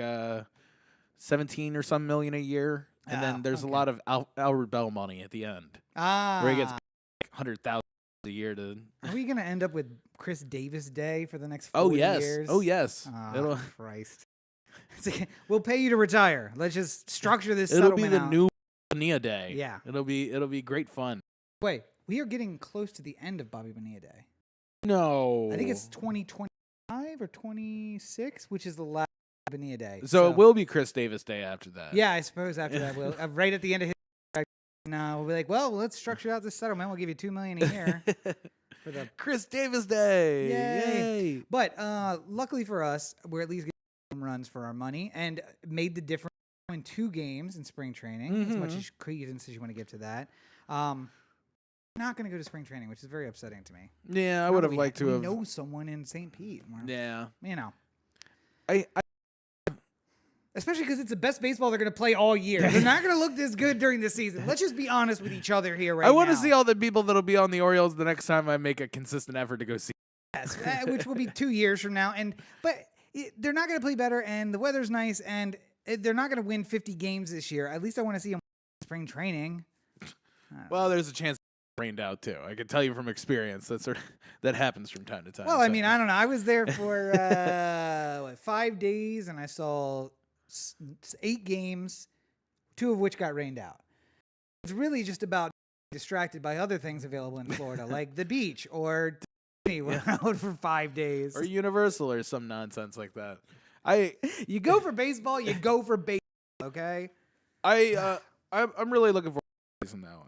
17 or some million a year, and then there's a lot of Albert Bell money at the end, where he gets like 100,000 a year to. Are we gonna end up with Chris Davis Day for the next 40 years? Oh yes. Oh, Christ. We'll pay you to retire. Let's just structure this. It'll be the out. new Bonilla Day. Yeah. It'll be great fun. Wait, we are getting close to the end of Bobby Bonilla Day. No. I think it's 2025 or 26, which is the last Bonilla Day. So it will be Chris Davis Day after that. Yeah, I suppose after that we'll right at the end of his we'll be like, well, let's structure out this settlement. We'll give you $2 million a year for the Chris Davis Day. Yay. But luckily for us, we're at least getting home runs for our money and made the difference in 2 games in spring training, as much as credence as you want to give to that. Not going to go to spring training, which is very upsetting to me. Yeah, I would have liked to have. We know someone in St. Pete. Yeah. You know. I Especially because it's the best baseball they're going to play all year. They're not going to look this good during the season. Let's just be honest with each other here I want to see all the people that'll be on the Orioles the next time I make a consistent effort to go see. Yes, which will be 2 years from now. But they're not going to play better, and the weather's nice, and they're not going to win 50 games this year. At least I want to see them in spring training. Well, there's a chance it's rained out too. I can tell you from experience that happens from time to time. Well, I mean, I don't know. I was there for 5 days, and I saw 8 games, 2 of which got rained out. It's really just about distracted by other things available in Florida, like the beach or we're out for 5 days. Or Universal or some nonsense like that. You go for baseball, you go for baseball, okay? I'm really looking forward to the season now.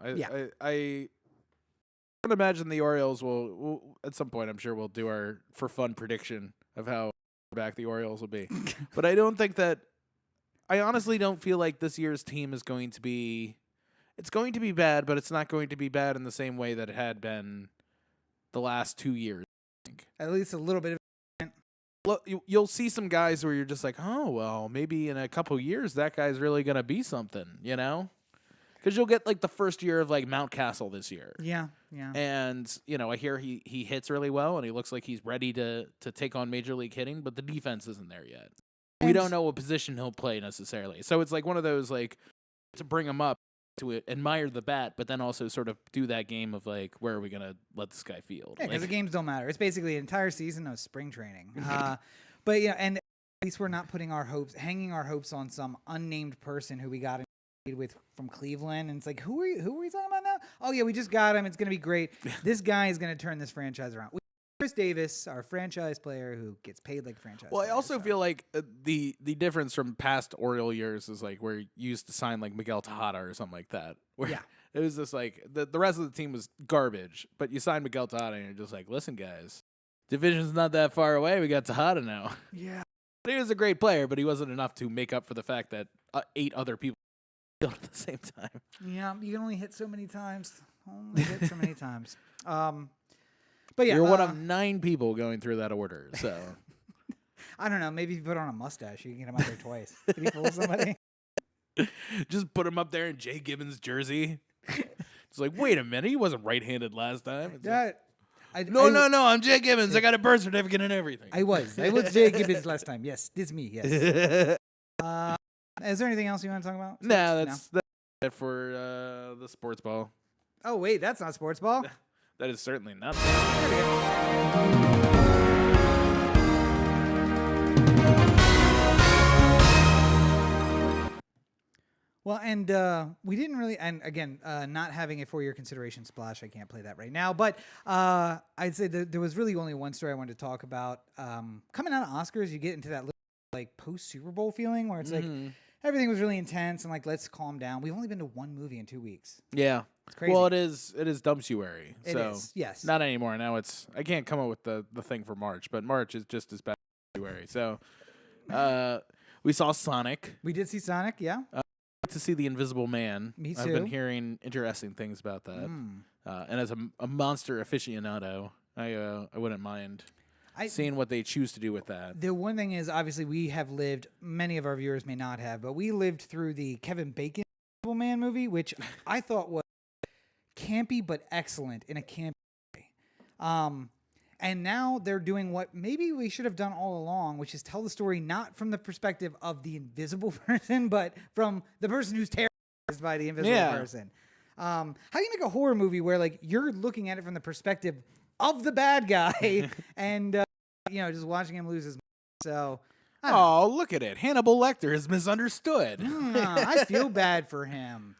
I can imagine the Orioles will at some point, I'm sure we'll do our for fun prediction of how back the Orioles will be. But I honestly don't feel like this year's team is going to be. It's going to be bad, but it's not going to be bad in the same way that it had been the last 2 years. I think. At least a little bit of. You'll see some guys where you're just like, oh, well, maybe in a couple years that guy's really going to be something, you know? Because you'll get like the first year of like Mountcastle this year. Yeah. Yeah. And, I hear he hits really well, and he looks like he's ready to take on Major League hitting, but the defense isn't there yet. We And- don't know what position he'll play necessarily. So it's like one of those, like, to bring him up, to admire the bat, but then also sort of do that game of, like, where are we going to let this guy field? Yeah, because Like, the games don't matter. It's basically an entire season of spring training. But and at least we're not hanging our hopes on some unnamed person who we got with from Cleveland. And it's like, who are we talking about now? Oh yeah, we just got him. It's gonna be great. This guy is gonna turn this franchise around. Chris Davis, our franchise player who gets paid like a franchise. well, I player, also so. feel like the difference from past Oriole years is like where you used to sign like Miguel Tejada or something like that. Where Yeah. it was just like the rest of the team was garbage, but you signed Miguel Tejada and you're just like, listen, guys, division's not that far away. We got Tejada now. Yeah. He was a great player, but he wasn't enough to make up for the fact that 8 other people at the same time. Yeah, you can only hit so many times. But yeah, You're one of 9 people going through that order, so. I don't know. Maybe if you put on a mustache, you can get him out there twice. Did he fool somebody? Just put him up there in Jay Gibbons' jersey. It's like, wait a minute, he wasn't right-handed last time. It's like, no, I'm Jay Gibbons. I got a birth certificate and everything. I was Jay Gibbons last time. Yes, this me. Yes. Is there anything else you want to talk about? Nah, that's it for the sports ball. Oh wait, that's not sports ball. That is certainly not. Well, and we didn't really, and again, not having a for your consideration splash, I can't play that right now. But I'd say that there was really only one story I wanted to talk about. Coming out of Oscars, you get into that little, like post Super Bowl feeling where it's like everything was really intense and like let's calm down. We've only been to one movie in 2 weeks. Yeah. It's crazy. Well, it is Dumpsuary. It So is, yes. Not anymore. Now I can't come up with the thing for March, but March is just as bad as Dumpsuary. So we saw Sonic. We did see Sonic, yeah. To see The Invisible Man. Me I've been too. hearing interesting things about that. And as a monster aficionado, I wouldn't mind seeing what they choose to do with that. The one thing is, obviously, we have lived, many of our viewers may not have, but we lived through the Kevin Bacon Invisible Man movie, which I thought was campy but excellent in a campy way. And now they're doing what maybe we should have done all along, which is tell the story not from the perspective of the invisible person, but from the person who's terrorized by the invisible person. How do you make a horror movie where like you're looking at it from the perspective of the bad guy and just watching him lose his mind? So Oh, look at it. Hannibal Lecter is misunderstood. I feel bad for him.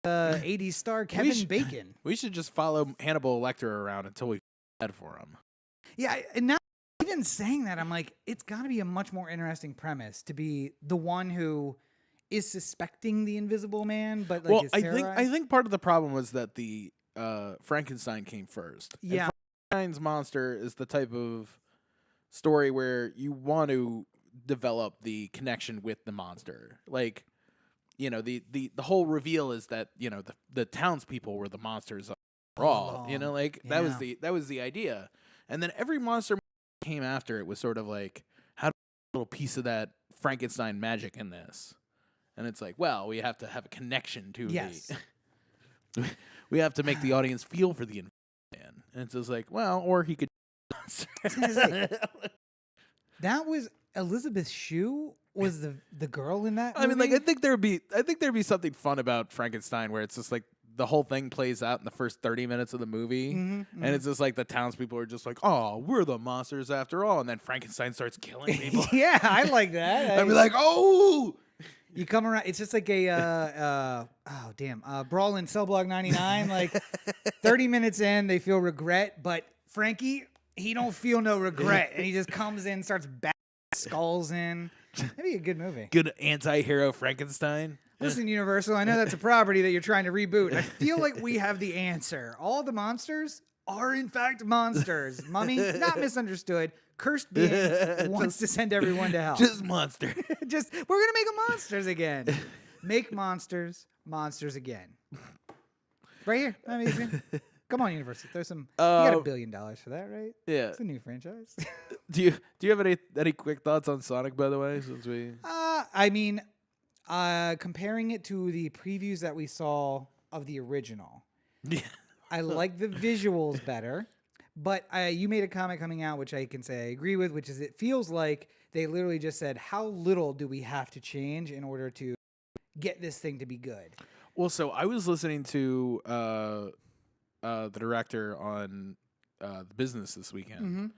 80s star Kevin Bacon. We should just follow Hannibal Lecter around until we bad for him. Yeah, and now even saying that, I'm like, it's got to be a much more interesting premise to be the one who is suspecting the Invisible Man, but like is terrorized. I think part of the problem was that the Frankenstein came first. Yeah, and Frankenstein's monster is the type of story where you want to develop the connection with the monster, like. The whole reveal is that the townspeople were the monsters all. That was the idea, and then every monster came after it was sort of like how do we get a little piece of that Frankenstein magic in this, and it's like, well, we have to have a connection to we have to make the audience feel for the man, and it's just like, well, or he could. That was Elizabeth Shue. Was the girl in that movie? I mean, like, I think there'd be something fun about Frankenstein where it's just like the whole thing plays out in the first 30 minutes of the movie, and it's just like the townspeople are just like, oh, we're the monsters after all, and then Frankenstein starts killing people. Yeah, I like that. I'd be like, oh. You come around. It's just like a Brawl in Cell Block 99. Like 30 minutes in, they feel regret, but Frankie, he don't feel no regret, and he just comes in, starts bashing skulls in. That'd be a good movie. Good anti-hero Frankenstein. Listen, Universal, I know that's a property that you're trying to reboot. I feel like we have the answer. All the monsters are, in fact, monsters. Mummy, not misunderstood. Cursed being wants to send everyone to hell. Just monster. We're going to make them monsters again. Make monsters again. Right here. I mean, come on, Universal. There's some. You got $1 billion for that, right? Yeah. It's a new franchise. Do you have any quick thoughts on Sonic, by the way? Since we. I mean, comparing it to the previews that we saw of the original. Yeah. I like the visuals better. But you made a comment coming out, which I can say I agree with, which is it feels like they literally just said, how little do we have to change in order to get this thing to be good? Well, so I was listening to the director on The Business this weekend,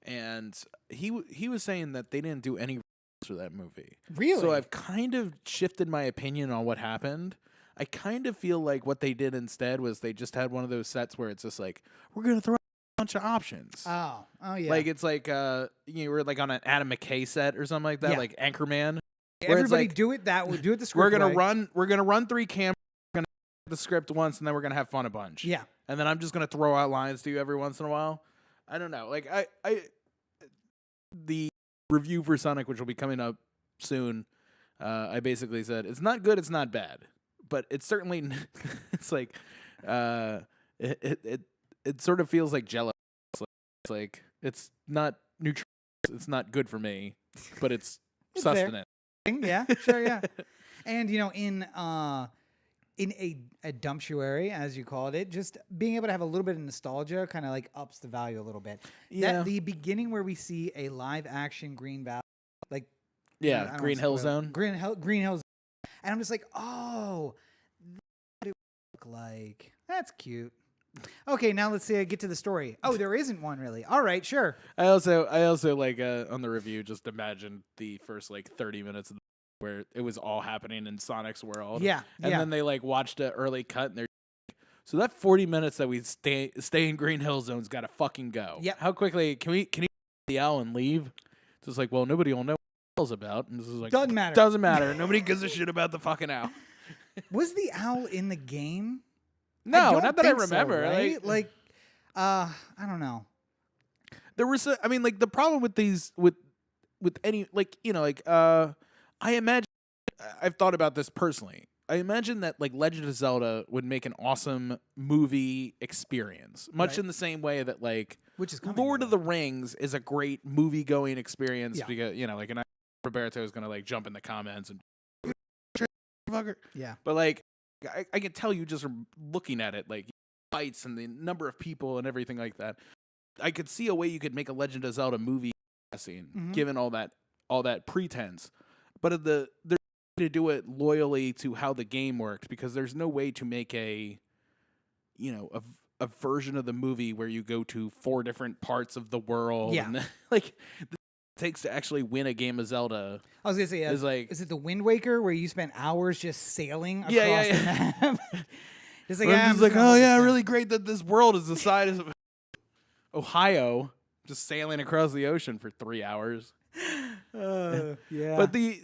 and he was saying that they didn't do any for that movie. Really? So I've kind of shifted my opinion on what happened. I kind of feel like what they did instead was they just had one of those sets where it's just like, we're going to throw a bunch of options. Oh yeah. Like it's like you were like on an Adam McKay set or something like that, Yeah. like Anchorman. Where it's Everybody like, do it that way. Do it the script we're gonna way. run 3 cameras, we're gonna the script once, and then we're gonna have fun a bunch. Yeah. And then I'm just gonna throw out lines to you every once in a while. I don't know. Like the review for Sonic, which will be coming up soon, I basically said it's not good, it's not bad, but it's certainly it's like it sort of feels like Jello. It's like it's not nutritious, it's not good for me, but it's It's there. sustenance. Yeah, sure, yeah. And in a dumptuary, as you called it, just being able to have a little bit of nostalgia kind of like ups the value a little bit. Yeah. The beginning where we see a live action Green Valley, like I Yeah, don't Green wanna Hill spoil it. Zone. Green Hill Zone. And I'm just like, oh, that's what it would look like. That's cute. Okay, now let's get to the story. Oh, there isn't one really. All right, sure. I also like on the review just imagined the first like 30 minutes of where it was all happening in Sonic's world. Yeah, And yeah. then they like watched an early cut and they're so that 40 minutes that we stay in Green Hill Zone's got to fucking go. Yep. How quickly can you the owl and leave? It's just like, well, nobody will know what the hell's about. And this is like Doesn't matter. Doesn't matter. Nobody gives a shit about the fucking owl. Was the owl in the game? No, don't not that I think so, remember. right? I don't know. There was I mean, like the problem with these with any like I imagine I've thought about this personally. I imagine that like Legend of Zelda would make an awesome movie experience, much Right. in the same way that like Which is coming, Lord by of the the Rings is a great movie going experience Yeah. because like and Roberto is gonna like jump in the comments and fucker. Yeah. But like I can tell you just from looking at it, like fights and the number of people and everything like that. I could see a way you could make a Legend of Zelda movie scene, Mhm. given all that pretense. But there's no way to do it loyally to how the game worked because there's no way to make a version of the movie where you go to 4 different parts of the world. Yeah. And like it takes to actually win a game of Zelda. I was gonna say, Is like- is it the Wind Waker where you spent hours just sailing across Yeah, the map? It's like, Where "Ah, I'm I'm just like, gonna oh hold yeah, this down." really great that this world is the size of Ohio, just sailing across the ocean for 3 hours. Yeah. But the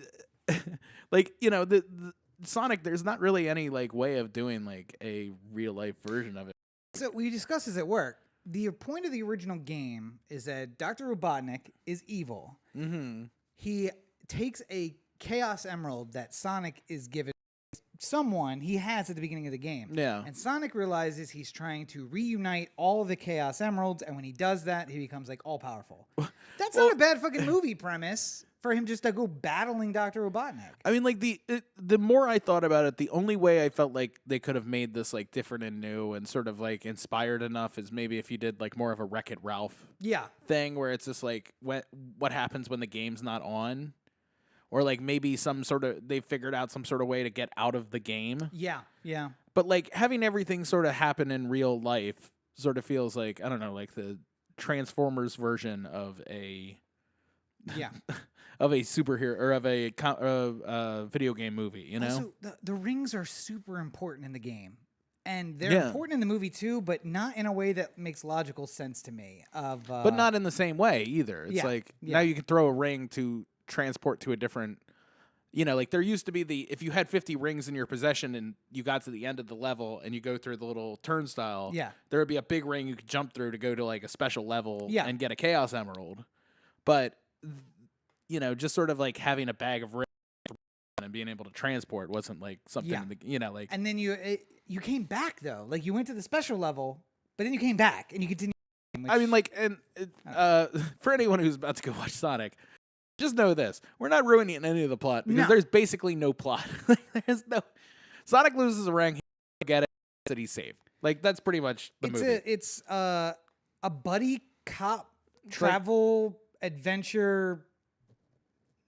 the Sonic, there's not really any like way of doing like a real life version of it. So we discussed this at work. The point of the original game is that Dr. Robotnik is evil. Mm-hmm. He takes a Chaos Emerald that Sonic is given someone he has at the beginning of the game. Yeah. And Sonic realizes he's trying to reunite all the Chaos Emeralds, and when he does that, he becomes like all powerful. That's not a bad fucking movie premise for him just to go battling Dr. Robotnik. I mean, like the more I thought about it, the only way I felt like they could have made this like different and new and sort of like inspired enough is maybe if you did like more of a Wreck-It Ralph Yeah. thing where it's just like what happens when the game's not on, or like maybe they figured out some sort of way to get out of the game. Yeah. Yeah. But like having everything sort of happen in real life sort of feels like, I don't know, like the Transformers version of a Yeah. of a superhero or of a video game movie, you know? Also, the rings are super important in the game. And they're Yeah. important in the movie too, but not in a way that makes logical sense to me. But not in the same way either. It's yeah, like yeah. now you can throw a ring to transport to a different, like there used to be if you had 50 rings in your possession and you got to the end of the level and you go through the little turnstile, Yeah. there would be a big ring you could jump through to go to like a special level Yeah. and get a Chaos Emerald. But just sort of like having a bag of rings and being able to transport wasn't like something Yeah. like And then you came back though. Like you went to the special level, but then you came back and you continued. I mean, like, and for anyone who's about to go watch Sonic, just know this: we're not ruining any of the plot because No. there's basically no plot. There's no Sonic loses a ring, he get it, that he's saved. Like that's pretty much the movie. It's a buddy cop travel adventure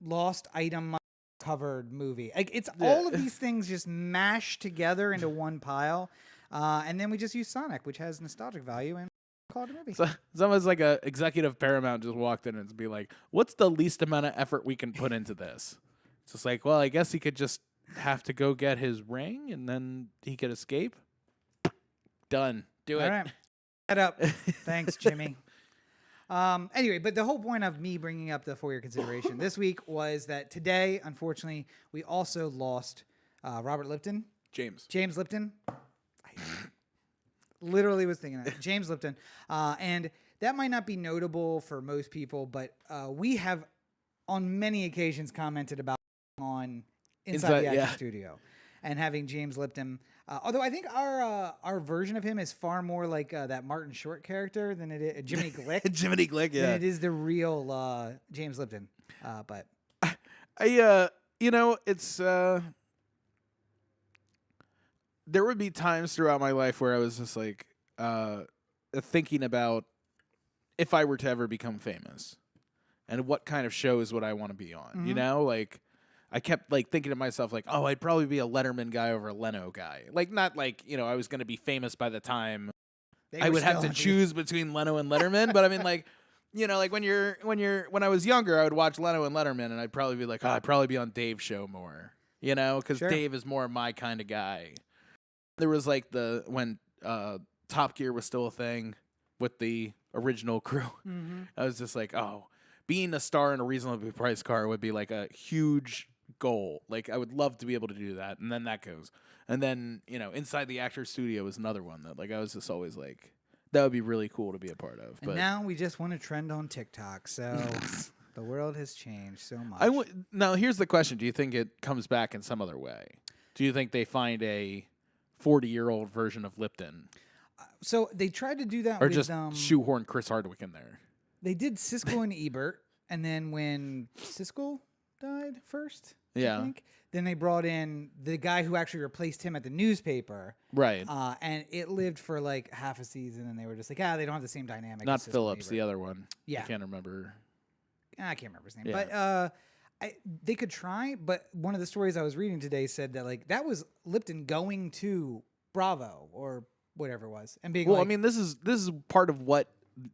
lost item covered movie. Like it's all of these things just mashed together into one pile, and then we just use Sonic, which has nostalgic value, and call it a movie. So it's almost like a executive Paramount just walked in and be like, "What's the least amount of effort we can put into this?" It's just like, well, I guess he could just have to go get his ring, and then he could escape. Done. Do it. All right. Head up. Thanks, Jimmy. Anyway, but the whole point of me bringing up the for your consideration this week was that today, unfortunately, we also lost Robert Lipton. James Lipton. I literally was thinking that. James Lipton. And that might not be notable for most people, but we have on many occasions commented about on Inside the Actor Studio and having James Lipton. Although I think our version of him is far more like that Martin Short character than it is Jiminy Glick. Jiminy Glick, yeah. Than it is the real James Lipton. But it's there would be times throughout my life where I was just like thinking about if I were to ever become famous and what kind of shows would I want to be on. Mm-hmm. You know, like I kept like thinking to myself like, oh, I'd probably be a Letterman guy over a Leno guy. Like not like, I was going to be famous by the time I would have to choose between Leno and Letterman, but I mean like, like when I was younger, I would watch Leno and Letterman and I'd probably be like, oh, I'd probably be on Dave's show more, cuz Sure. Dave is more my kind of guy. There was like when Top Gear was still a thing with the original crew. Mm-hmm. I was just like, oh, being a star in a reasonably priced car would be like a huge goal. Like I would love to be able to do that. And then that goes. And then, Inside the Actor Studio is another one that like I was just always like, that would be really cool to be a part of. And now we just want to trend on TikTok. So the world has changed so much. Now here's the question. Do you think it comes back in some other way? Do you think they find a 40-year-old version of Lipton? So they tried to do that or with just shoehorn Chris Hardwick in there? They did Siskel and Ebert, and then when Siskel died first, I think, then they brought in the guy who actually replaced him at the newspaper. Right. And it lived for like half a season, and they were just like, they don't have the same dynamic. Not as Siskel and Phillips, Ebert. the other one. Yeah. I can't remember. I can't remember his name. Yeah. But they could try, but one of the stories I was reading today said that like that was Lipton going to Bravo or whatever it was and being I mean, this is part of what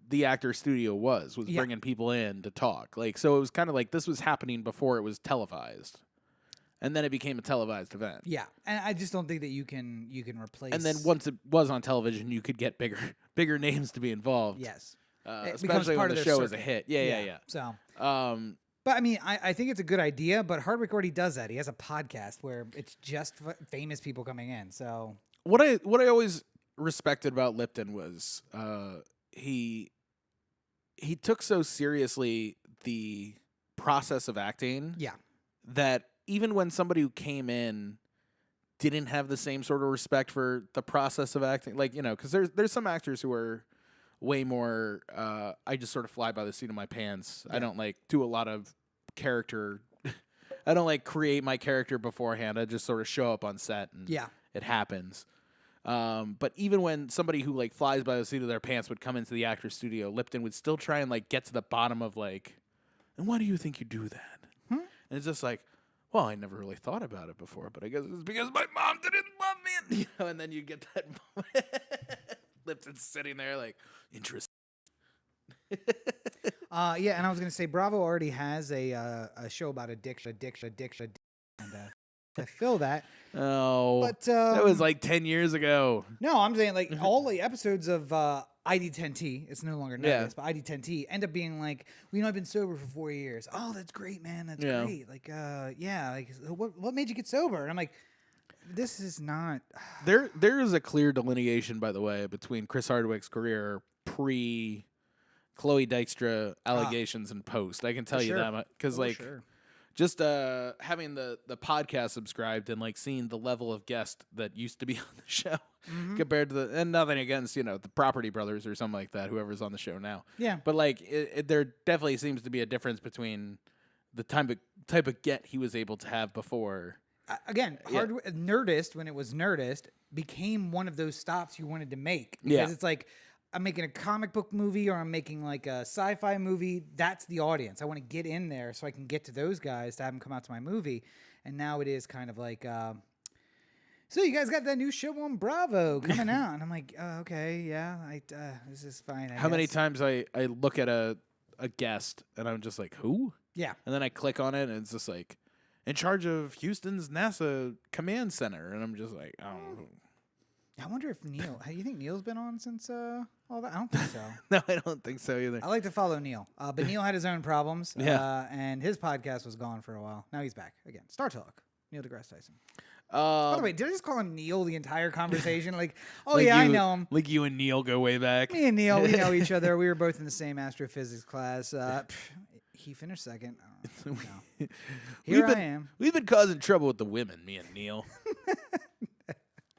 the Actor Studio was bringing people in to talk. Like, so it was kind of like this was happening before it was televised, and then it became a televised event. Yeah, and I just don't think that you can replace. And then once it was on television, you could get bigger names to be involved. Yes, especially when the show is a hit. Yeah. So, but I mean, I think it's a good idea. But Hardwick already does that. He has a podcast where it's just famous people coming in. So what I always respected about Lipton was he took so seriously the process of acting. Yeah. That even when somebody who came in didn't have the same sort of respect for the process of acting, like, because there's some actors who are way more, I just sort of fly by the seat of my pants. Yeah. I don't like do a lot of character. I don't like create my character beforehand. I just sort of show up on set and it happens. But even when somebody who like flies by the seat of their pants would come into the Actor Studio, Lipton would still try and like get to the bottom of like, and why do you think you do that? And it's just like, well, I never really thought about it before, but I guess it's because my mom didn't love me. And then you get that moment. Lipton's sitting there like, interesting. Yeah, and I was gonna say Bravo already has a show about addiction, and to fill that. Oh, but that was like 10 years ago. No, I'm saying like all the episodes of ID10T, it's no longer known but ID10T end up being like, I've been sober for 4 years. Oh, that's great, man. That's great. Like, like what made you get sober? And I'm like, this is not. There is a clear delineation, by the way, between Chris Hardwick's career pre Chloe Dykstra allegations and post. I can tell you that because just having the podcast subscribed and like seeing the level of guest that used to be on the show compared to and nothing against the Property Brothers or something like that, whoever's on the show now. Yeah, but like there definitely seems to be a difference between the type of get he was able to have before again, Nerdist, when it was Nerdist, became one of those stops you wanted to make. Because it's like, I'm making a comic book movie or I'm making like a sci-fi movie. That's the audience. I want to get in there so I can get to those guys to have them come out to my movie. And now it is kind of like, so you guys got that new show on Bravo coming out. And I'm like, okay, yeah, this is fine. How many times I look at a guest and I'm just like, who? Yeah. And then I click on it and it's just like, in charge of Houston's NASA command center. And I'm just like, oh. I wonder if Neil, you think Neil's been on since all that? I don't think so. No, I don't think so either. I like to follow Neil. But Neil had his own problems. And his podcast was gone for a while. Now he's back again. Star Talk. Neil deGrasse Tyson. By the way, did I just call him Neil the entire conversation? Like, I know him. Like you and Neil go way back. Me and Neil, we know each other. We were both in the same astrophysics class. He finished second. No. Here I am. We've been causing trouble with the women, me and Neil.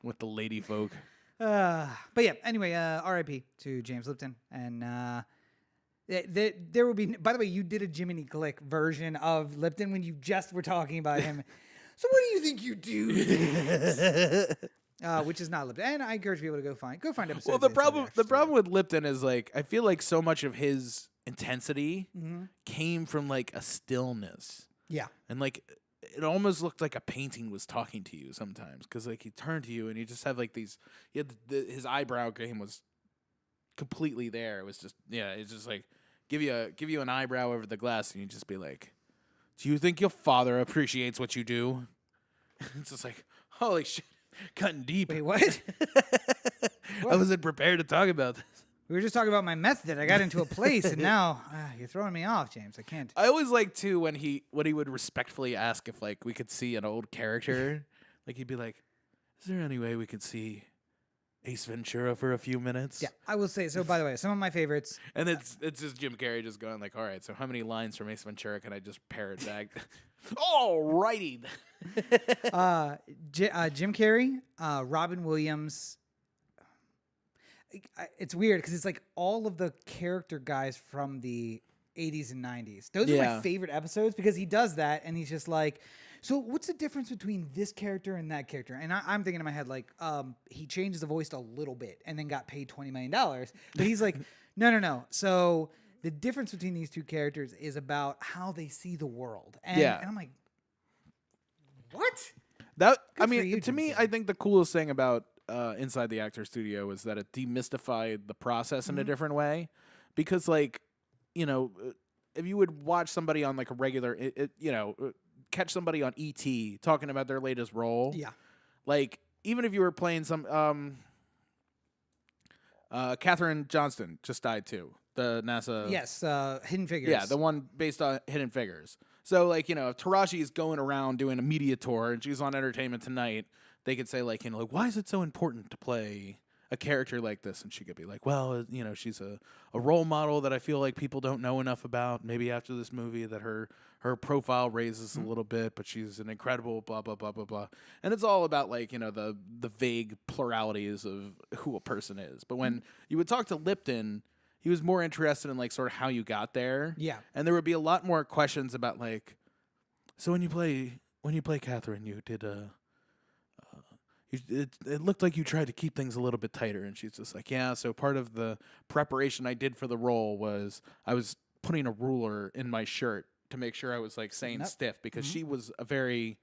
With the lady folk. But yeah, anyway, RIP to James Lipton. And there will be, by the way, you did a Jiminy Click version of Lipton when you just were talking about him. So what do you think you do? Which is not Lipton. And I encourage people to go find episodes. Well, the problem with Lipton is like, I feel like so much of his intensity came from like a stillness. Yeah. And like, it almost looked like a painting was talking to you sometimes, because like he turned to you and you just have like these. His eyebrow game was completely there. It was just it's just like give you an eyebrow over the glass and you just be like, "Do you think your father appreciates what you do?" It's just like, holy shit, cutting deep. Wait, what? I wasn't prepared to talk about this. We were just talking about my method. I got into a place, and now you're throwing me off, James. I can't. I always like too when he would respectfully ask if like we could see an old character. Like he'd be like, "Is there any way we could see Ace Ventura for a few minutes?" Yeah, I will say. So, by the way, some of my favorites. And it's just Jim Carrey just going like, "All right, so how many lines from Ace Ventura can I just parrot back?" All righty. Jim Carrey, Robin Williams. It's weird because it's like all of the character guys from the 80s and 90s. Those are my favorite episodes because he does that and he's just like, so what's the difference between this character and that character? And I'm thinking in my head like, he changed the voice a little bit and then got paid $20 million. But he's like, no. So the difference between these two characters is about how they see the world. And I'm like, what? To me, I think the coolest thing about Inside the Actor Studio is that it demystified the process in a different way, because like, if you would watch somebody on like a regular, catch somebody on ET talking about their latest role, like even if you were playing some, Katherine Johnston just died too, the NASA, Hidden Figures, the one based on Hidden Figures. So like, if Taraji is going around doing a media tour and she's on Entertainment Tonight, they could say like, why is it so important to play a character like this? And she could be like, well, she's a role model that I feel like people don't know enough about. Maybe after this movie that her profile raises a little bit, but she's an incredible blah, blah, blah, blah, blah. And it's all about like, the vague pluralities of who a person is. But when you would talk to Lipton, he was more interested in like sort of how you got there. Yeah. And there would be a lot more questions about like, so when you play Catherine, you did it looked like you tried to keep things a little bit tighter. And she's just like, yeah, so part of the preparation I did for the role was I was putting a ruler in my shirt to make sure I was like saying stiff, because she was a very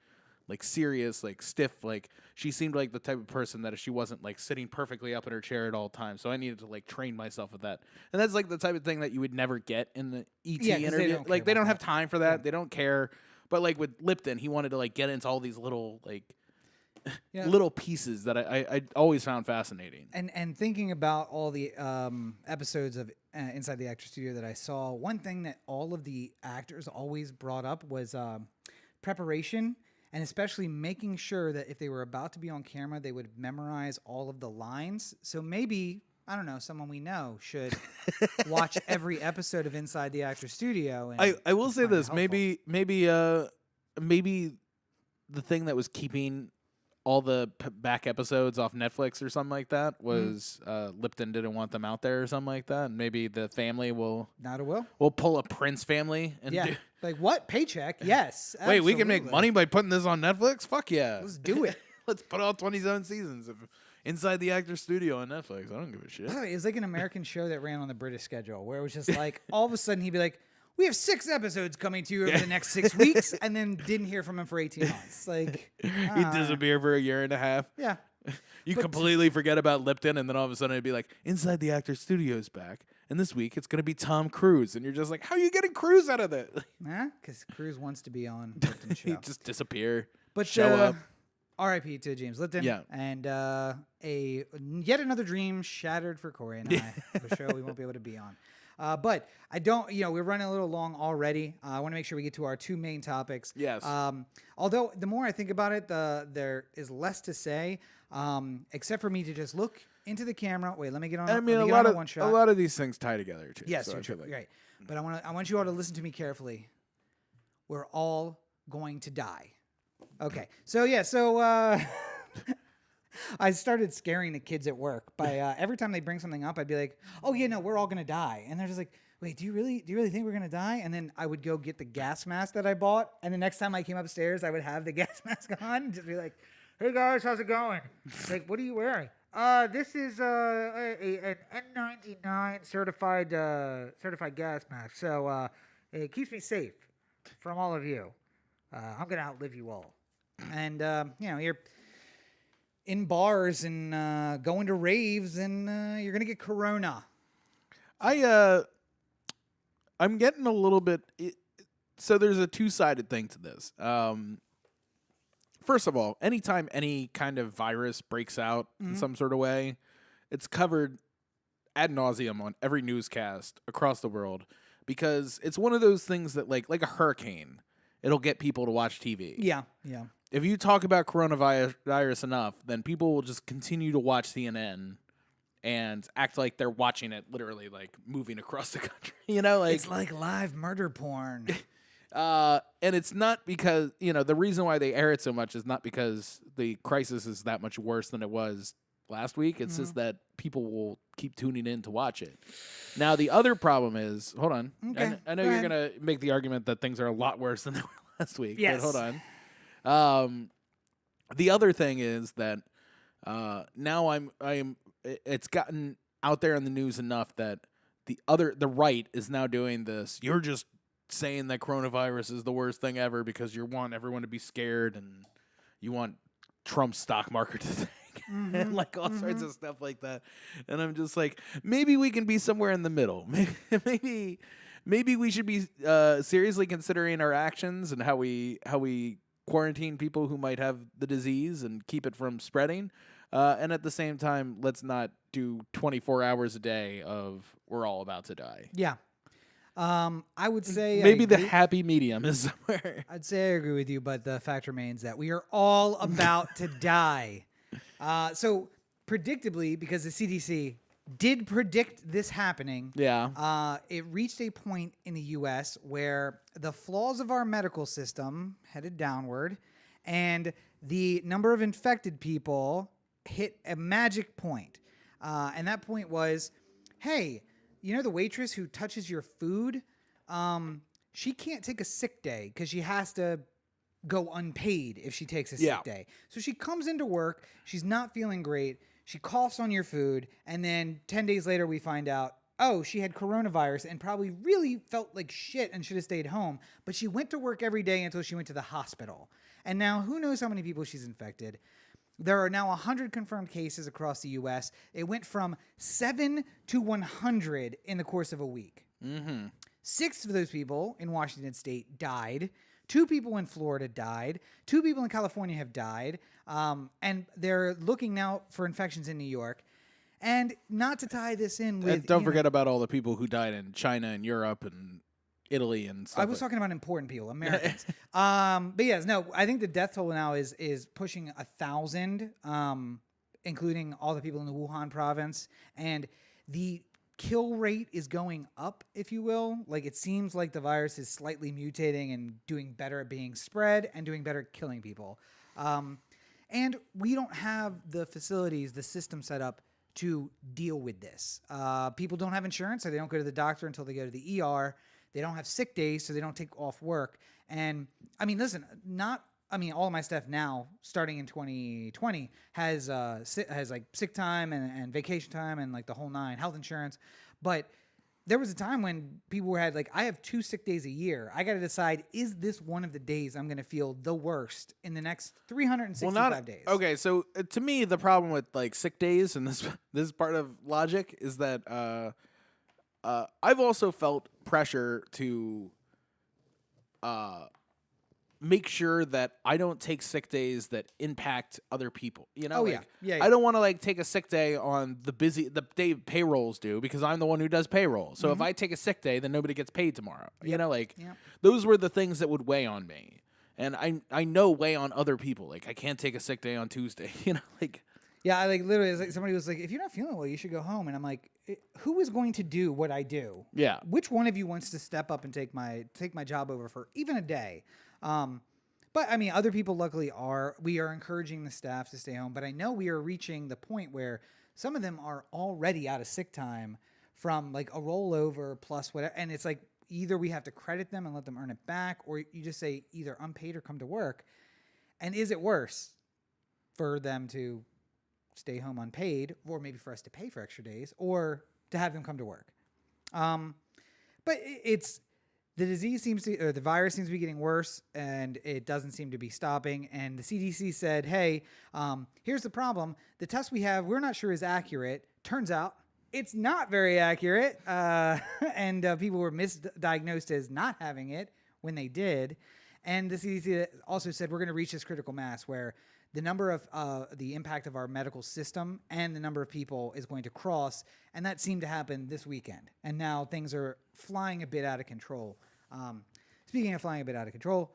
like serious, like stiff, like she seemed like the type of person that if she wasn't like sitting perfectly up in her chair at all times. So I needed to like train myself with that. And that's like the type of thing that you would never get in the ET interview. They don't have time for that. Yeah. They don't care. But like with Lipton, he wanted to like get into all these little like little pieces that I always found fascinating. And thinking about all the episodes of Inside the Actor Studio that I saw, one thing that all of the actors always brought up was preparation, and especially making sure that if they were about to be on camera, they would memorize all of the lines. So maybe, I don't know, someone we know should watch every episode of Inside the Actor Studio. And I will say this, maybe the thing that was keeping all the back episodes off Netflix or something like that was Lipton didn't want them out there or something like that, and maybe the family will pull a Prince family and Yeah. Like what? Paycheck? Yes. wait, we can make absolutely. money by putting this on Netflix? Fuck yeah, Let's do it. Let's put all 27 seasons of Inside the Actor Studio on Netflix. I don't give a shit. By the way, it was like an American show that ran on the British schedule where it was just like all of a sudden he'd be like, we have 6 episodes coming to you over the next 6 weeks, and then didn't hear from him for 18 months. Like He'd disappear for a year and a half. yeah. You completely forget about Lipton, and then all of a sudden it'd be like, Inside the Actor Studio's back, and this week it's going to be Tom Cruise. And you're just like, how are you getting Cruise out of it? Because Cruz wants to be on Lipton's show. He'd just disappear, But show up. R.I.P. to James Lipton. Yeah. And yet another dream shattered for Corey and I. The show we won't be able to be on. But I don't, we're running a little long already. I want to make sure we get to our 2 main topics. Yes. Although the more I think about it, there is less to say, except for me to just look into the camera. Wait, let me get on. I mean, let me a get lot on of one shot. a lot of these things tie together too. Yes, so you're I feel true. like- Right. But I want you all to listen to me carefully. We're all going to die. Okay. So I started scaring the kids at work by every time they bring something up, I'd be like, "Oh yeah, no, we're all gonna die," and they're just like, "Wait, do you really think we're gonna die?" And then I would go get the gas mask that I bought, and the next time I came upstairs, I would have the gas mask on and just be like, "Hey guys, how's it going?" Like, what are you wearing? This is an N99 certified gas mask, so it keeps me safe from all of you. I'm gonna outlive you all, and you're in bars and going to raves, and you're gonna get corona. I'm getting a little bit. So there's a 2-sided thing to this. First of all, anytime any kind of virus breaks out in some sort of way, it's covered ad nauseum on every newscast across the world because it's one of those things that like a hurricane, it'll get people to watch TV. Yeah. If you talk about coronavirus enough, then people will just continue to watch CNN and act like they're watching it literally like moving across the country. It's like live murder porn. And it's not because, the reason why they air it so much is not because the crisis is that much worse than it was last week. It's just that people will keep tuning in to watch it. Now, the other problem is, hold on. Okay, I know go you're ahead. going to make the argument that things are a lot worse than they were last week. Yes. But hold on. The other thing is that now it's gotten out there in the news enough that the right is now doing this. You're just saying that coronavirus is the worst thing ever because you want everyone to be scared and you want Trump's stock market to tank and like all sorts of stuff like that. And I'm just like, maybe we can be somewhere in the middle. Maybe we should be seriously considering our actions and how we quarantine people who might have the disease and keep it from spreading. And at the same time, let's not do 24 hours a day of we're all about to die. Yeah. I would say Maybe the agree. happy medium is somewhere. I'd say I agree with you, but the fact remains that we are all about to die. So predictably, because the CDC did predict this happening, it reached a point in the U.S. where the flaws of our medical system headed downward, and the number of infected people hit a magic point. And that point was, hey, the waitress who touches your food, she can't take a sick day because she has to go unpaid if she takes a sick day. So she comes into work, she's not feeling great, she coughs on your food, and then 10 days later we find out, oh, she had coronavirus and probably really felt like shit and should have stayed home, but she went to work every day until she went to the hospital. And now who knows how many people she's infected. There are now 100 confirmed cases across the U.S. It went from 7 to 100 in the course of a week. 6 of those people in Washington State died. 2 people in Florida died. 2 people in California have died. And they're looking now for infections in New York. And not to tie this in with... And don't forget about all the people who died in China and Europe and Italy and stuff. I was talking about important people, Americans. But yes, no, I think the death toll now is pushing 1,000, including all the people in the Wuhan province. And the kill rate is going up, if you will. Like, it seems like the virus is slightly mutating and doing better at being spread and doing better at killing people. And we don't have the facilities, the system set up to deal with this. People don't have insurance, so they don't go to the doctor until they go to the ER. They don't have sick days, so they don't take off work. And I mean, listen, all of my staff now, starting in 2020, has like sick time and vacation time and like the whole nine, health insurance. But there was a time when people had like, I have 2 sick days a year. I got to decide, is this one of the days I'm going to feel the worst in the next 365 days? Okay, so to me, the problem with like sick days and this part of logic is that I've also felt pressure to make sure that I don't take sick days that impact other people. You know, Yeah. I don't want to like take a sick day on the day payrolls due because I'm the one who does payroll. So if I take a sick day, then nobody gets paid tomorrow. You know, those were the things that would weigh on me. And I know weigh on other people. Like I can't take a sick day on Tuesday. You know, like. Yeah, I like literally, it's like somebody was like, if you're not feeling well, you should go home. And I'm like, who is going to do what I do? Yeah. Which one of you wants to step up and take my job over for even a day? But I mean, other people luckily we are encouraging the staff to stay home, but I know we are reaching the point where some of them are already out of sick time from like a rollover plus whatever. And it's like, either we have to credit them and let them earn it back, or you just say either unpaid or come to work. And is it worse for them to stay home unpaid, or maybe for us to pay for extra days, or to have them come to work? But the virus seems to be getting worse, and it doesn't seem to be stopping. And the CDC said, hey, here's the problem. The test we have, we're not sure is accurate. Turns out it's not very accurate. And people were misdiagnosed as not having it when they did. And the CDC also said we're going to reach this critical mass where the number of the impact of our medical system and the number of people is going to cross. And that seemed to happen this weekend. And now things are flying a bit out of control. Speaking of flying a bit out of control,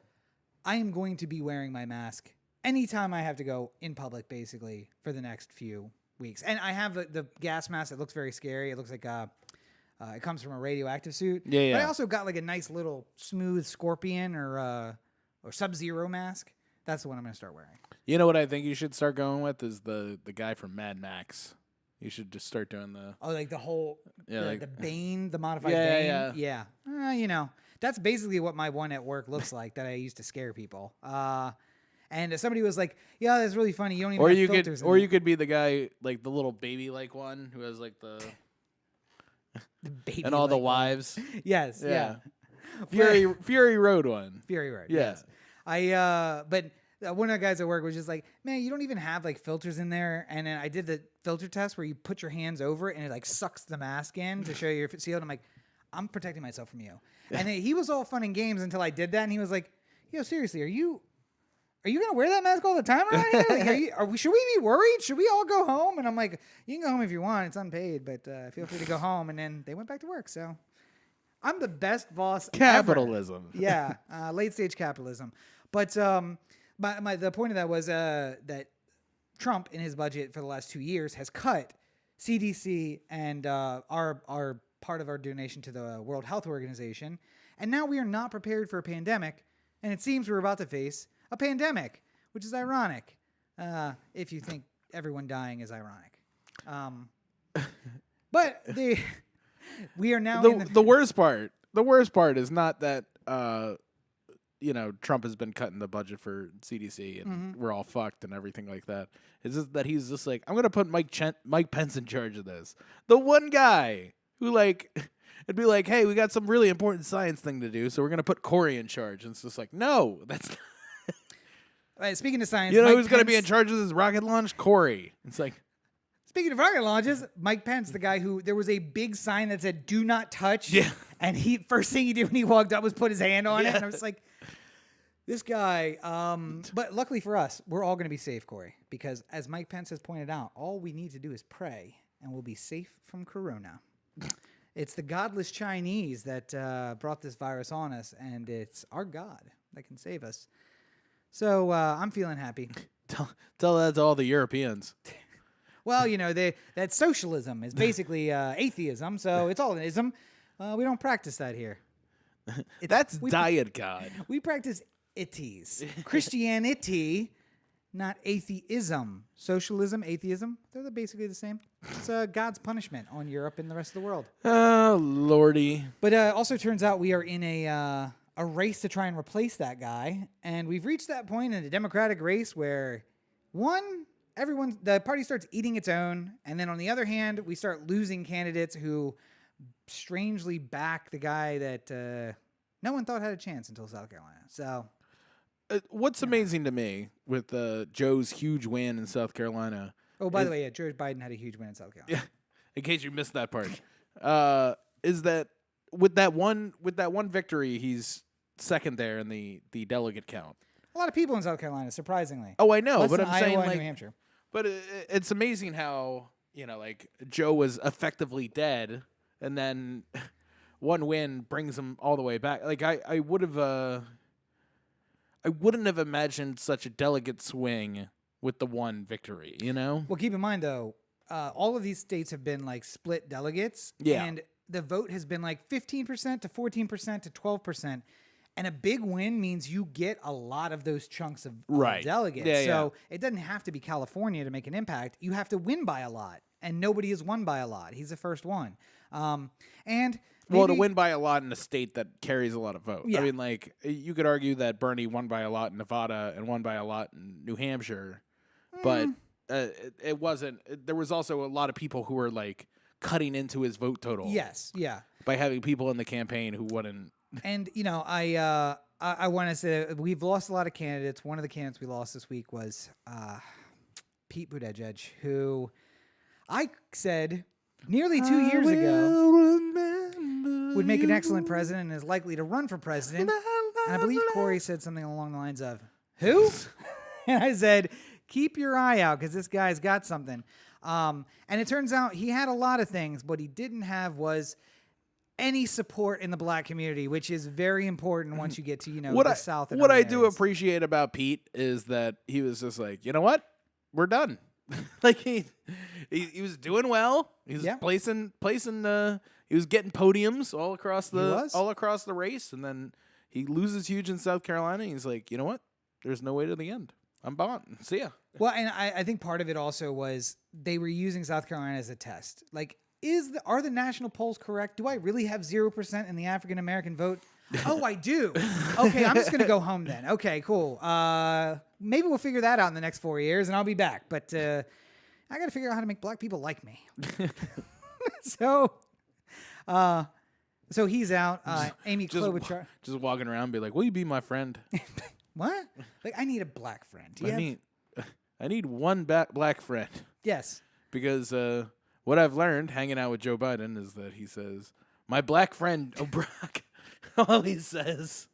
I am going to be wearing my mask anytime I have to go in public, basically, for the next few weeks. And I have the gas mask that looks very scary. It looks like it comes from a radioactive suit. Yeah. But I also got like a nice little smooth scorpion or Sub-Zero mask. That's the one I'm going to start wearing. You know what I think you should start going with is the guy from Mad Max. You should just start doing the... Oh, like the whole... Yeah, the Bane, the modified Yeah, Bane? Yeah. You know, that's basically what my one at work looks like that I used to scare people. And somebody was like, yeah, that's really funny. You don't even have filters in it. You could be the guy, like the little baby-like one who has like the baby and all the wives. Yes, yeah. Fury Road one. Fury Road, Yeah. yes. But one of the guys at work was just like, man, you don't even have like filters in there. And then I did the filter test where you put your hands over it and it like sucks the mask in to show you if it's sealed. I'm like, I'm protecting myself from you. And then he was all fun and games until I did that. And he was like, yo, seriously, are you going to wear that mask all the time around here? Like, should we be worried? Should we all go home? And I'm like, you can go home if you want. It's unpaid, but feel free to go home. And then they went back to work. So I'm the best boss Capitalism. ever. Yeah, late stage capitalism. But the point of that was that Trump, in his budget for the last 2 years, has cut CDC and our part of our donation to the World Health Organization. And now we are not prepared for a pandemic. And it seems we're about to face a pandemic, which is ironic, if you think everyone dying is ironic. But we are now the worst part. The worst part is not that Trump has been cutting the budget for CDC and we're all fucked and everything like that. It's just that he's just like, I'm gonna put Mike Pence in charge of this. The one guy who like it'd be like, hey, we got some really important science thing to do, so we're gonna put Corey in charge. And it's just like, no, that's not. Right, speaking of science, you know Mike who's going to be in charge of this rocket launch? Corey. It's like, speaking of rocket launches, Mike Pence, the guy who there was a big sign that said "Do not touch." Yeah. And first thing he did when he walked up was put his hand on it, and I was like, this guy. But luckily for us, we're all going to be safe, Corey, because as Mike Pence has pointed out, all we need to do is pray, and we'll be safe from Corona. It's the godless Chinese that brought this virus on us, and it's our God that can save us. So I'm feeling happy. Tell that to all the Europeans. Well, that socialism is basically atheism, so it's all an ism. We don't practice that here. That's diet God. We practice itties. Christianity not atheism. Socialism, atheism, they're basically the same. It's God's punishment on Europe and the rest of the world. Oh, lordy. But also turns out we are in a race to try and replace that guy. And we've reached that point in a democratic race where, the party starts eating its own. And then on the other hand, we start losing candidates who strangely back the guy that no one thought had a chance until South Carolina. So... What's amazing to me with Joe's huge win in South Carolina. Oh, by the way, Joe Biden had a huge win in South Carolina. Yeah, in case you missed that part, is that with that one victory, he's second there in the delegate count. A lot of people in South Carolina, surprisingly. Oh, I know, Less but than I'm saying Iowa and like, New Hampshire. but it's amazing how like Joe was effectively dead, and then one win brings him all the way back. Like I wouldn't have imagined such a delegate swing with the one victory, Well, keep in mind, though, all of these states have been like split delegates. Yeah. And the vote has been like 15% to 14% to 12%. And a big win means you get a lot of those chunks of delegates. Yeah, so it doesn't have to be California to make an impact. You have to win by a lot. And nobody has won by a lot. He's the first one. Well, to win by a lot in a state that carries a lot of votes. Yeah. I mean, like, you could argue that Bernie won by a lot in Nevada and won by a lot in New Hampshire, but it wasn't. There was also a lot of people who were, like, cutting into his vote total. Yes, yeah. By having people in the campaign who wouldn't. And, I want to say we've lost a lot of candidates. One of the candidates we lost this week was Pete Buttigieg, who I said nearly 2 years ago would make an excellent president and is likely to run for president. And I believe Corey said something along the lines of, who? And I said, keep your eye out because this guy's got something. And it turns out he had a lot of things. What he didn't have was any support in the black community, which is very important once you get to, the South. And What I urban do areas. appreciate about Pete is that he was just like, you know what? We're done. Like he was doing well. He was placing he was getting podiums all across the race, and then he loses huge in South Carolina. And he's like, you know what? There's no way to the end. I'm bond. See ya. Well, and I think part of it also was they were using South Carolina as a test. Like, are the national polls correct? Do I really have 0% in the African American vote? Oh, I do. Okay, I'm just gonna go home then. Okay, cool. Maybe we'll figure that out in the next 4 years, and I'll be back. But I got to figure out how to make black people like me. So he's out. Amy Klobuchar. Just walking around, and be like, "Will you be my friend?" What? Like, I need a black friend. I need one black friend. Yes. Because what I've learned hanging out with Joe Biden is that he says, "My black friend O'Brock." All he says.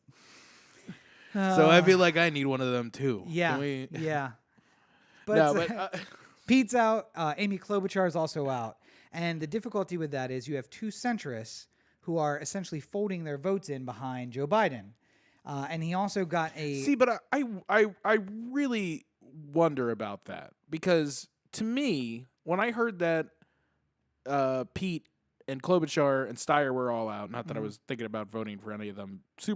So I feel like I need one of them too. Yeah. Yeah. But, no, Pete's out. Amy Klobuchar is also out. And the difficulty with that is you have two centrists who are essentially folding their votes in behind Joe Biden. And he also got a... See, but I really wonder about that. Because to me, when I heard that Pete and Klobuchar and Steyer were all out, not that I was thinking about voting for any of them. I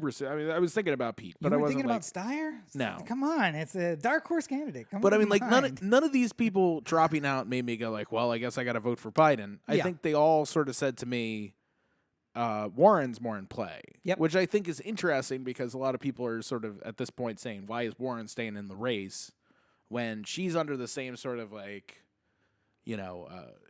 was thinking about Pete. But you I were wasn't thinking about Steyer? No. Come on. It's a dark horse candidate. But I mean, like, none of these people dropping out made me go like, well, I guess I got to vote for Biden. I think they all sort of said to me, Warren's more in play. Yep. Which I think is interesting because a lot of people are sort of at this point saying, why is Warren staying in the race when she's under the same sort of like,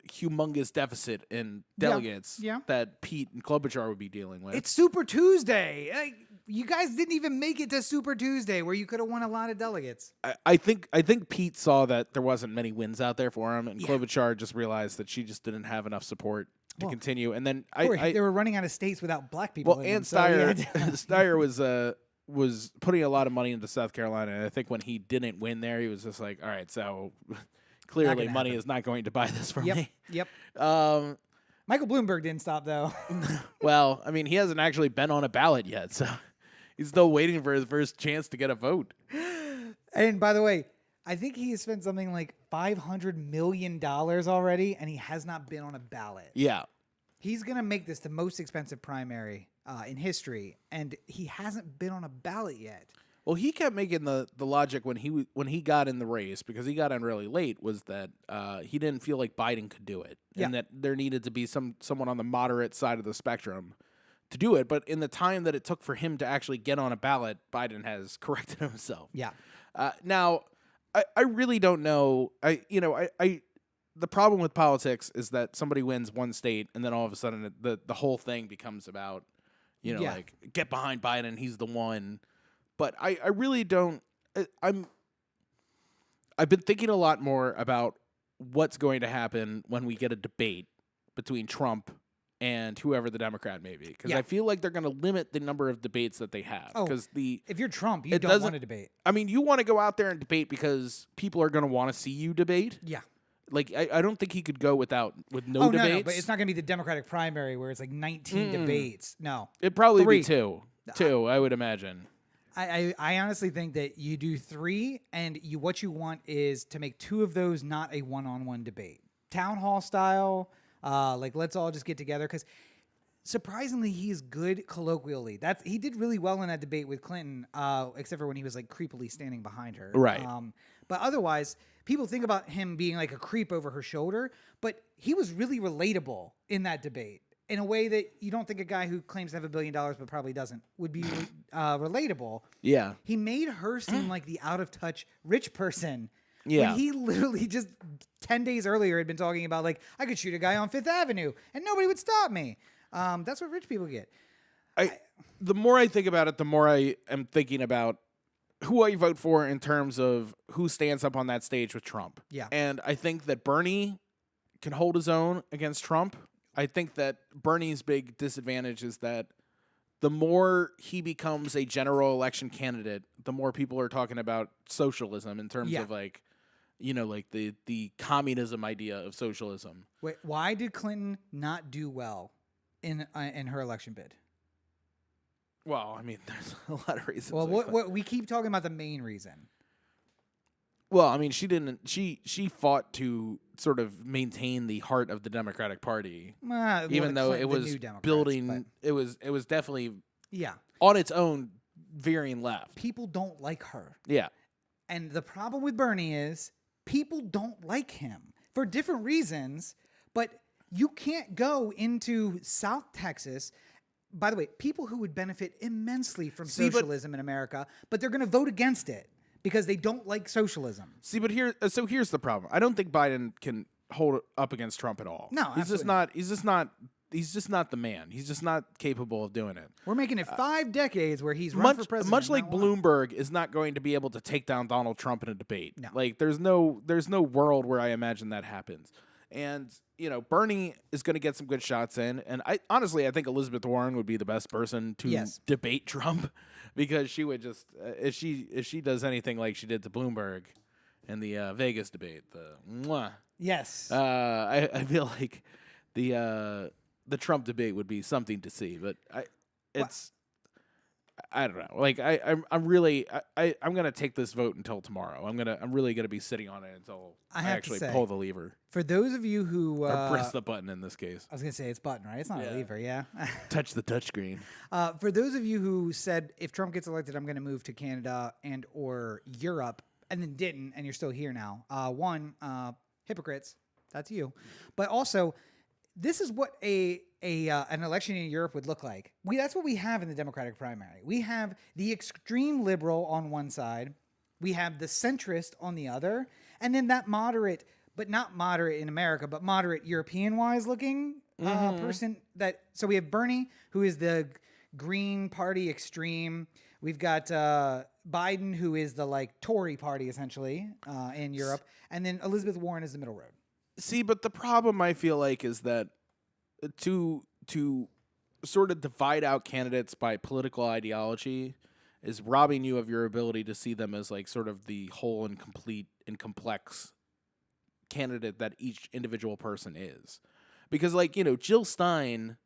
humongous deficit in delegates that Pete and Klobuchar would be dealing with. It's Super Tuesday. You guys didn't even make it to Super Tuesday where you could have won a lot of delegates. I think Pete saw that there wasn't many wins out there for him, and Klobuchar just realized that she just didn't have enough support to continue. And then they were running out of states without black people. Well, and Steyer was putting a lot of money into South Carolina, and I think when he didn't win there, he was just like, all right, so clearly money is not going to buy this for me. Yep. Michael Bloomberg didn't stop, though. Well, I mean, he hasn't actually been on a ballot yet, so he's still waiting for his first chance to get a vote. And by the way, I think he has spent something like $500 million already, and he has not been on a ballot. Yeah. He's going to make this the most expensive primary in history, and he hasn't been on a ballot yet. Well, he kept making the logic when he got in the race, because he got in really late, was that he didn't feel like Biden could do it, and that there needed to be someone on the moderate side of the spectrum to do it. But in the time that it took for him to actually get on a ballot, Biden has corrected himself. Yeah. Now, I really don't know. The problem with politics is that somebody wins one state, and then all of a sudden the whole thing becomes about, like, get behind Biden, he's the one. But I really don't. I've been thinking a lot more about what's going to happen when we get a debate between Trump and whoever the Democrat may be, because I feel like they're going to limit the number of debates that they have. Because if you're Trump, you don't want to debate. I mean, you want to go out there and debate because people are going to want to see you debate. Yeah. Like, I don't think he could go with no debates. No, but it's not going to be the Democratic primary where it's like 19 debates. No. It'd probably 3. be two. Two, I would imagine. I honestly think that you do 3, and what you want is to make 2 of those not a one-on-one debate. Town hall style, like, let's all just get together, because surprisingly, he's good colloquially. He did really well in that debate with Clinton, except for when he was like creepily standing behind her. Right. But otherwise, people think about him being like a creep over her shoulder, but he was really relatable in that debate in a way that you don't think a guy who claims to have $1 billion but probably doesn't would be relatable. Yeah. He made her seem like the out-of-touch rich person. Yeah. When he literally just 10 days earlier had been talking about, like, I could shoot a guy on Fifth Avenue and nobody would stop me. That's what rich people get. The more I think about it, the more I am thinking about who I vote for in terms of who stands up on that stage with Trump. Yeah. And I think that Bernie can hold his own against Trump. I think that Bernie's big disadvantage is that the more he becomes a general election candidate, the more people are talking about socialism in terms of, like, like the communism idea of socialism. Wait, why did Clinton not do well in her election bid? Well, I mean, there's a lot of reasons. Well, what we keep talking about the main reason. Well, I mean, she didn't. She fought to sort of maintain the heart of the Democratic Party, even though it was building. It was definitely on its own veering left. People don't like her. Yeah, and the problem with Bernie is people don't like him for different reasons. But you can't go into South Texas. By the way, people who would benefit immensely from socialism in America, but they're going to vote against it because they don't like socialism. See, but here's the problem. I don't think Biden can hold up against Trump at all. No, he's just not. He's just not the man. He's just not capable of doing it. We're making it 5 decades where he's run for president. Much like Bloomberg is not going to be able to take down Donald Trump in a debate. No. Like there's no world where I imagine that happens. And Bernie is going to get some good shots in, and I think Elizabeth Warren would be the best person to debate Trump, because she would just if she does anything like she did to Bloomberg in the Vegas debate, Yes. I feel like the Trump debate would be something to see, but I don't know. Like I'm gonna take this vote until tomorrow. I'm really gonna be sitting on it until I actually pull the lever. For those of you who or press the button in this case. I was gonna say it's button, right? It's not a lever, yeah. Touch the touchscreen. For those of you who said if Trump gets elected, I'm gonna move to Canada and or Europe, and then didn't, and you're still here now. Hypocrites. That's you. But also, this is what an election in Europe would look like. That's what we have in the Democratic primary. We have the extreme liberal on one side, we have the centrist on the other, and then that moderate, but not moderate in America, but moderate European-wise looking person. So we have Bernie, who is the Green Party extreme. We've got Biden, who is the like Tory party essentially in Europe, and then Elizabeth Warren is the middle road. See, but the problem I feel like is that to sort of divide out candidates by political ideology is robbing you of your ability to see them as like sort of the whole and complete and complex candidate that each individual person is. Because like, Jill Stein,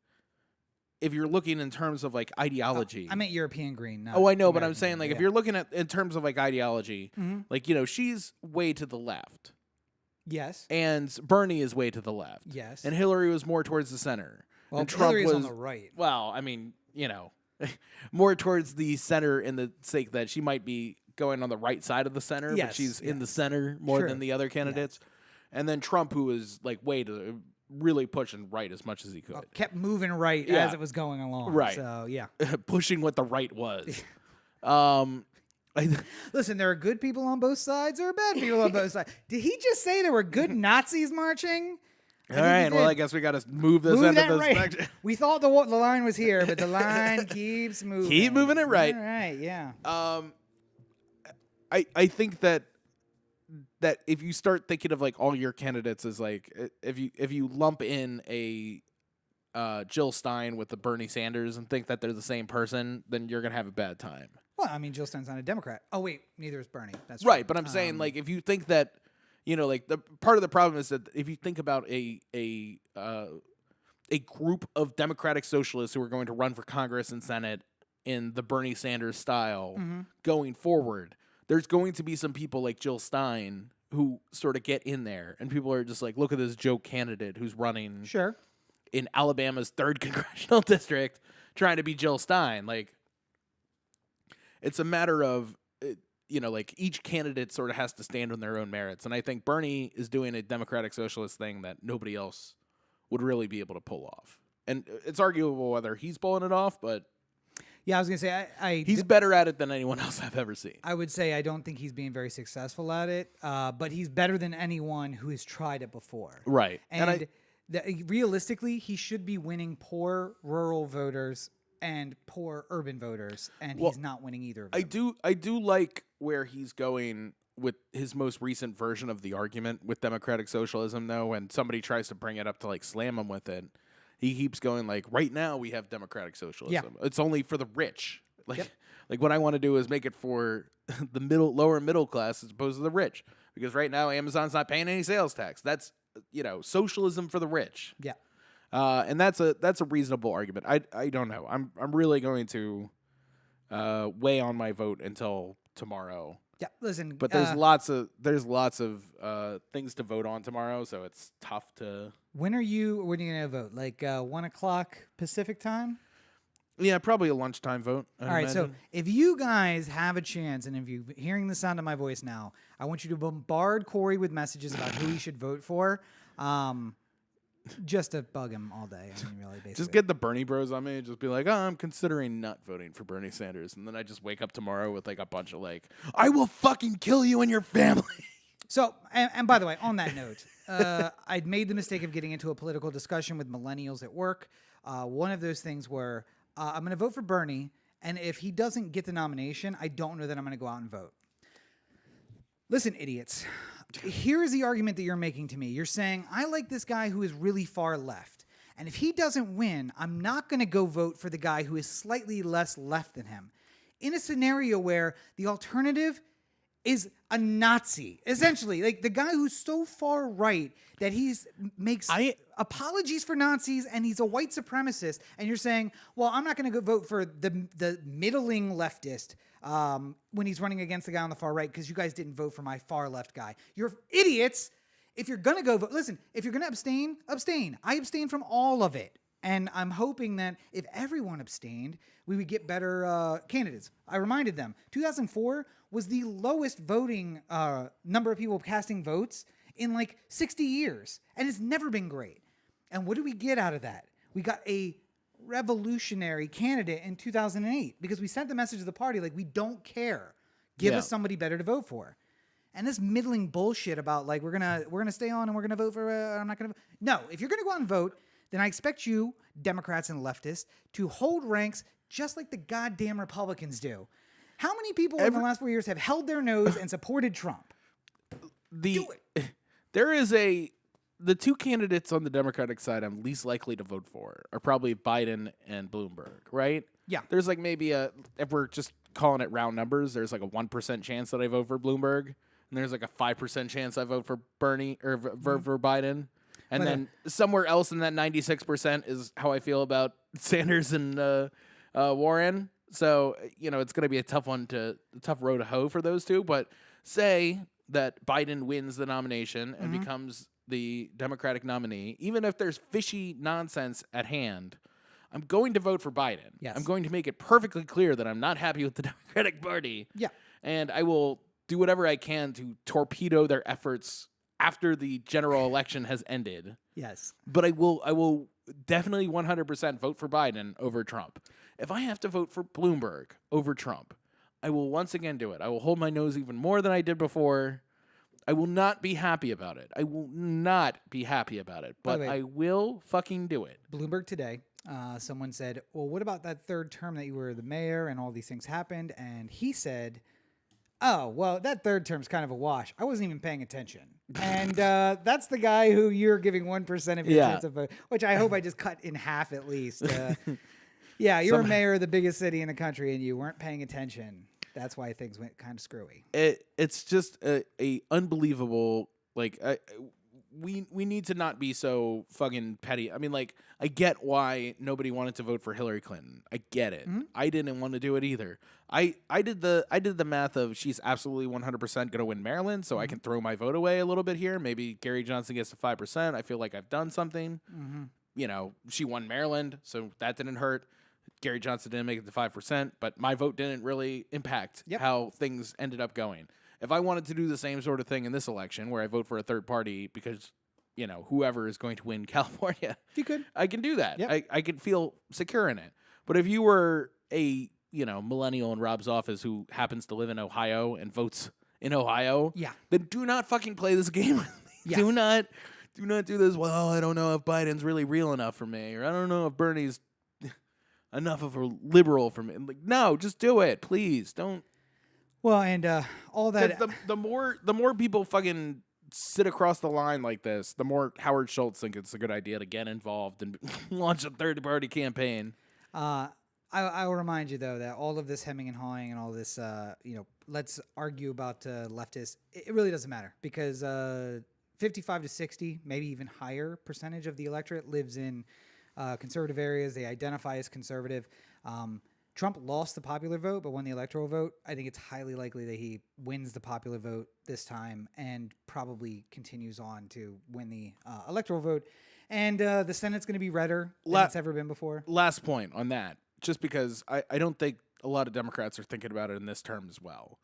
if you're looking in terms of like ideology. I meant European green. Not I know, American but I'm saying like if you're looking at in terms of like ideology, like, she's way to the left. Yes. And Bernie is way to the left. Yes. And Hillary was more towards the center. Well, and Trump Hillary's was on the right. Well, I mean, more towards the center in the sake that she might be going on the right side of the center, but Yes, she's in yes. the center more True. than the other candidates. And then Trump, who was like really pushing right as much as he could, Kept moving right Yeah. as it was going along. Right. So yeah. pushing what the right was. Listen, there are good people on both sides. There are bad people on both sides. Did he just say there were good Nazis marching? All right, well, I guess we got to move this Move end that of the right. spectrum. We thought the line was here, but the line keeps moving. Keep moving it right. All right, yeah. I think that if you start thinking of like all your candidates as like if you lump in a Jill Stein with the Bernie Sanders and think that they're the same person, then you're gonna have a bad time. Well, I mean, Jill Stein's not a Democrat. Oh wait, neither is Bernie. That's Right, true. but I'm saying like if you think that like the part of the problem is that if you think about a group of democratic socialists who are going to run for Congress and Senate in the Bernie Sanders style going forward, there's going to be some people like Jill Stein who sort of get in there, and people are just like, look at this joke candidate who's running Sure. in Alabama's 3rd congressional district trying to be Jill Stein. Like, it's a matter of like each candidate sort of has to stand on their own merits. And I think Bernie is doing a democratic socialist thing that nobody else would really be able to pull off. And it's arguable whether he's pulling it off, but Yeah, I was gonna say he's better at it than anyone else I've ever seen. I would say I don't think he's being very successful at it, but he's better than anyone who has tried it before. Right. And realistically, he should be winning poor rural voters and poor urban voters, and he's not winning either of them. I do like where he's going with his most recent version of the argument with democratic socialism, though, when somebody tries to bring it up to like slam him with it. He keeps going like, right now we have democratic socialism. Yeah. It's only for the rich. Like, like what I want to do is make it for the lower middle class as opposed to the rich. Because right now Amazon's not paying any sales tax. That's socialism for the rich. Yeah. And that's a reasonable argument. I don't know. I'm really going to weigh on my vote until tomorrow. Yeah. Listen, But there's lots of things to vote on tomorrow, so it's tough to. when are you gonna vote? Like 1 o'clock Pacific time? Yeah, probably a lunchtime vote. All right, so if you guys have a chance, and if you're hearing the sound of my voice now, I want you to bombard Corey with messages about who he should vote for, just to bug him all day. I mean, really, basically. just get the Bernie Bros on me. Just be like, I'm considering not voting for Bernie Sanders, and then I just wake up tomorrow with like a bunch of like, I will fucking kill you and your family. So, and by the way, on that note, I'd made the mistake of getting into a political discussion with millennials at work. One of those things where I'm going to vote for Bernie, and if he doesn't get the nomination, I don't know that I'm going to go out and vote. Listen, idiots. Here is the argument that you're making to me. You're saying, I like this guy who is really far left. And if he doesn't win, I'm not going to go vote for the guy who is slightly less left than him. In a scenario where the alternative is a Nazi, essentially, like the guy who's so far right that makes apologies for Nazis and he's a white supremacist, and you're saying, well, I'm not going to go vote for the middling leftist when he's running against the guy on the far right because you guys didn't vote for my far left guy. You're idiots. If you're going to go vote, listen, if you're going to abstain, abstain. I abstain from all of it. And I'm hoping that if everyone abstained, we would get better candidates. I reminded them, 2004 was the lowest voting number of people casting votes in like 60 years. And it's never been great. And what do we get out of that? We got a revolutionary candidate in 2008 because we sent the message to the party like, we don't care. Give us somebody better to vote for. And this middling bullshit about like, we're gonna stay on and we're gonna vote for, I'm not gonna vote. No, if you're gonna go out and vote, then I expect you, Democrats and leftists, to hold ranks just like the goddamn Republicans do. How many people in the last 4 years have held their nose and supported Trump? Do it. There is the two candidates on the Democratic side I'm least likely to vote for are probably Biden and Bloomberg, right? Yeah. There's like maybe if we're just calling it round numbers, there's like a 1% chance that I vote for Bloomberg, and there's like a 5% chance I vote for Bernie or for Biden. And then somewhere else in that 96% is how I feel about Sanders and Warren. So, it's going to be a tough row to hoe for those two. But say that Biden wins the nomination and becomes the Democratic nominee, even if there's fishy nonsense at hand, I'm going to vote for Biden. Yes. I'm going to make it perfectly clear that I'm not happy with the Democratic Party. Yeah. And I will do whatever I can to torpedo their efforts after the general election has ended. Yes. But I will definitely 100% vote for Biden over Trump. If I have to vote for Bloomberg over Trump, I will once again do it. I will hold my nose even more than I did before. I will not be happy about it. I will not be happy about it. But way, I will fucking do it. Bloomberg today, someone said, well, what about that third term that you were the mayor and all these things happened? And he said, oh, well, that third term's kind of a wash. I wasn't even paying attention. And that's the guy who you're giving 1% of your chance of vote, which I hope I just cut in half at least. Yeah, you're a mayor of the biggest city in the country and you weren't paying attention. That's why things went kind of screwy. It's just a unbelievable, like, we need to not be so fucking petty. I mean, like, I get why nobody wanted to vote for Hillary Clinton. I get it. Mm-hmm. I didn't want to do it either. I did the math of she's absolutely 100% going to win Maryland, so I can throw my vote away a little bit here. Maybe Gary Johnson gets to 5%. I feel like I've done something. You know, she won Maryland, so that didn't hurt. Gary Johnson didn't make it to 5%, but my vote didn't really impact how things ended up going. If I wanted to do the same sort of thing in this election where I vote for a third party because, you know, whoever is going to win California, If you could. I can do that. Yep. I can feel secure in it. But if you were a, you know, millennial in Rob's office who happens to live in Ohio and votes in Ohio, then do not fucking play this game with me. Yeah. Do not do this. Well, I don't know if Biden's really real enough for me, or I don't know if Bernie's enough of a liberal for me. Like, no, just do it, please. Don't. Well, and all that. The more people fucking sit across the line like this, the more Howard Schultz thinks it's a good idea to get involved and launch a third party campaign. I will remind you though that all of this hemming and hawing and all this, let's argue about leftists. It really doesn't matter because 55 to 60, maybe even higher percentage of the electorate lives in conservative areas. They identify as conservative. Trump lost the popular vote, but won the electoral vote. I think it's highly likely that he wins the popular vote this time and probably continues on to win the electoral vote. And the Senate's going to be redder than it's ever been before. Last point on that, just because I don't think a lot of Democrats are thinking about it in this term as well.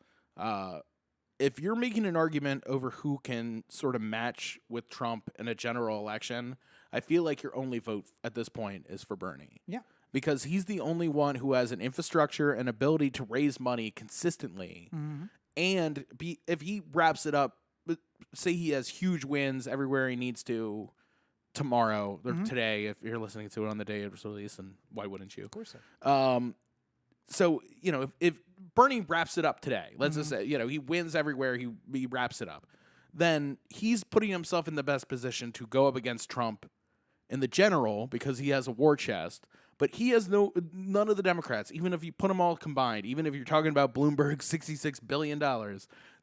If you're making an argument over who can sort of match with Trump in a general election, I feel like your only vote at this point is for Bernie. Yeah. Because he's the only one who has an infrastructure and ability to raise money consistently. And if he wraps it up, say he has huge wins everywhere he needs to tomorrow or today, if you're listening to it on the day it was released, and why wouldn't you? Of course so. So, you know, if Bernie wraps it up today, let's just say, you know, he wins everywhere, he wraps it up, then he's putting himself in the best position to go up against Trump in the general because he has a war chest. But he has none of the Democrats, even if you put them all combined, even if you're talking about Bloomberg's $66 billion,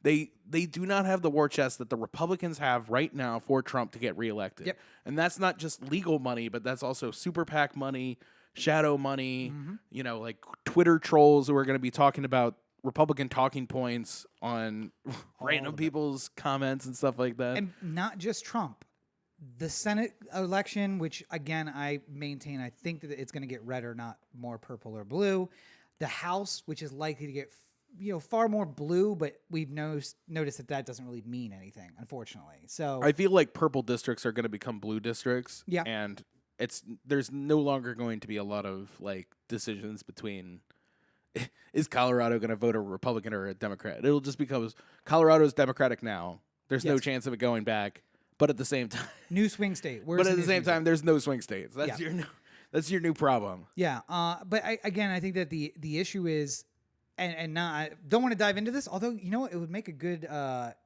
they do not have the war chest that the Republicans have right now for Trump to get reelected. Yep. And that's not just legal money, but that's also super PAC money, shadow money, you know, like Twitter trolls who are going to be talking about Republican talking points on random people's comments and stuff like that. And not just Trump. The Senate election, which again I maintain, I think that it's going to get redder, not more purple or blue. The House, which is likely to get far more blue, but we've noticed that doesn't really mean anything, unfortunately. So I feel like purple districts are going to become blue districts. Yeah. And there's no longer going to be a lot of like decisions between is Colorado going to vote a Republican or a Democrat? It'll just because Colorado's Democratic now. There's no chance of it going back. But at the same time, new swing state. But at the same time, there's no swing states. That's your new problem. Yeah. But I think that the issue is, and not, I don't want to dive into this. Although it would make a good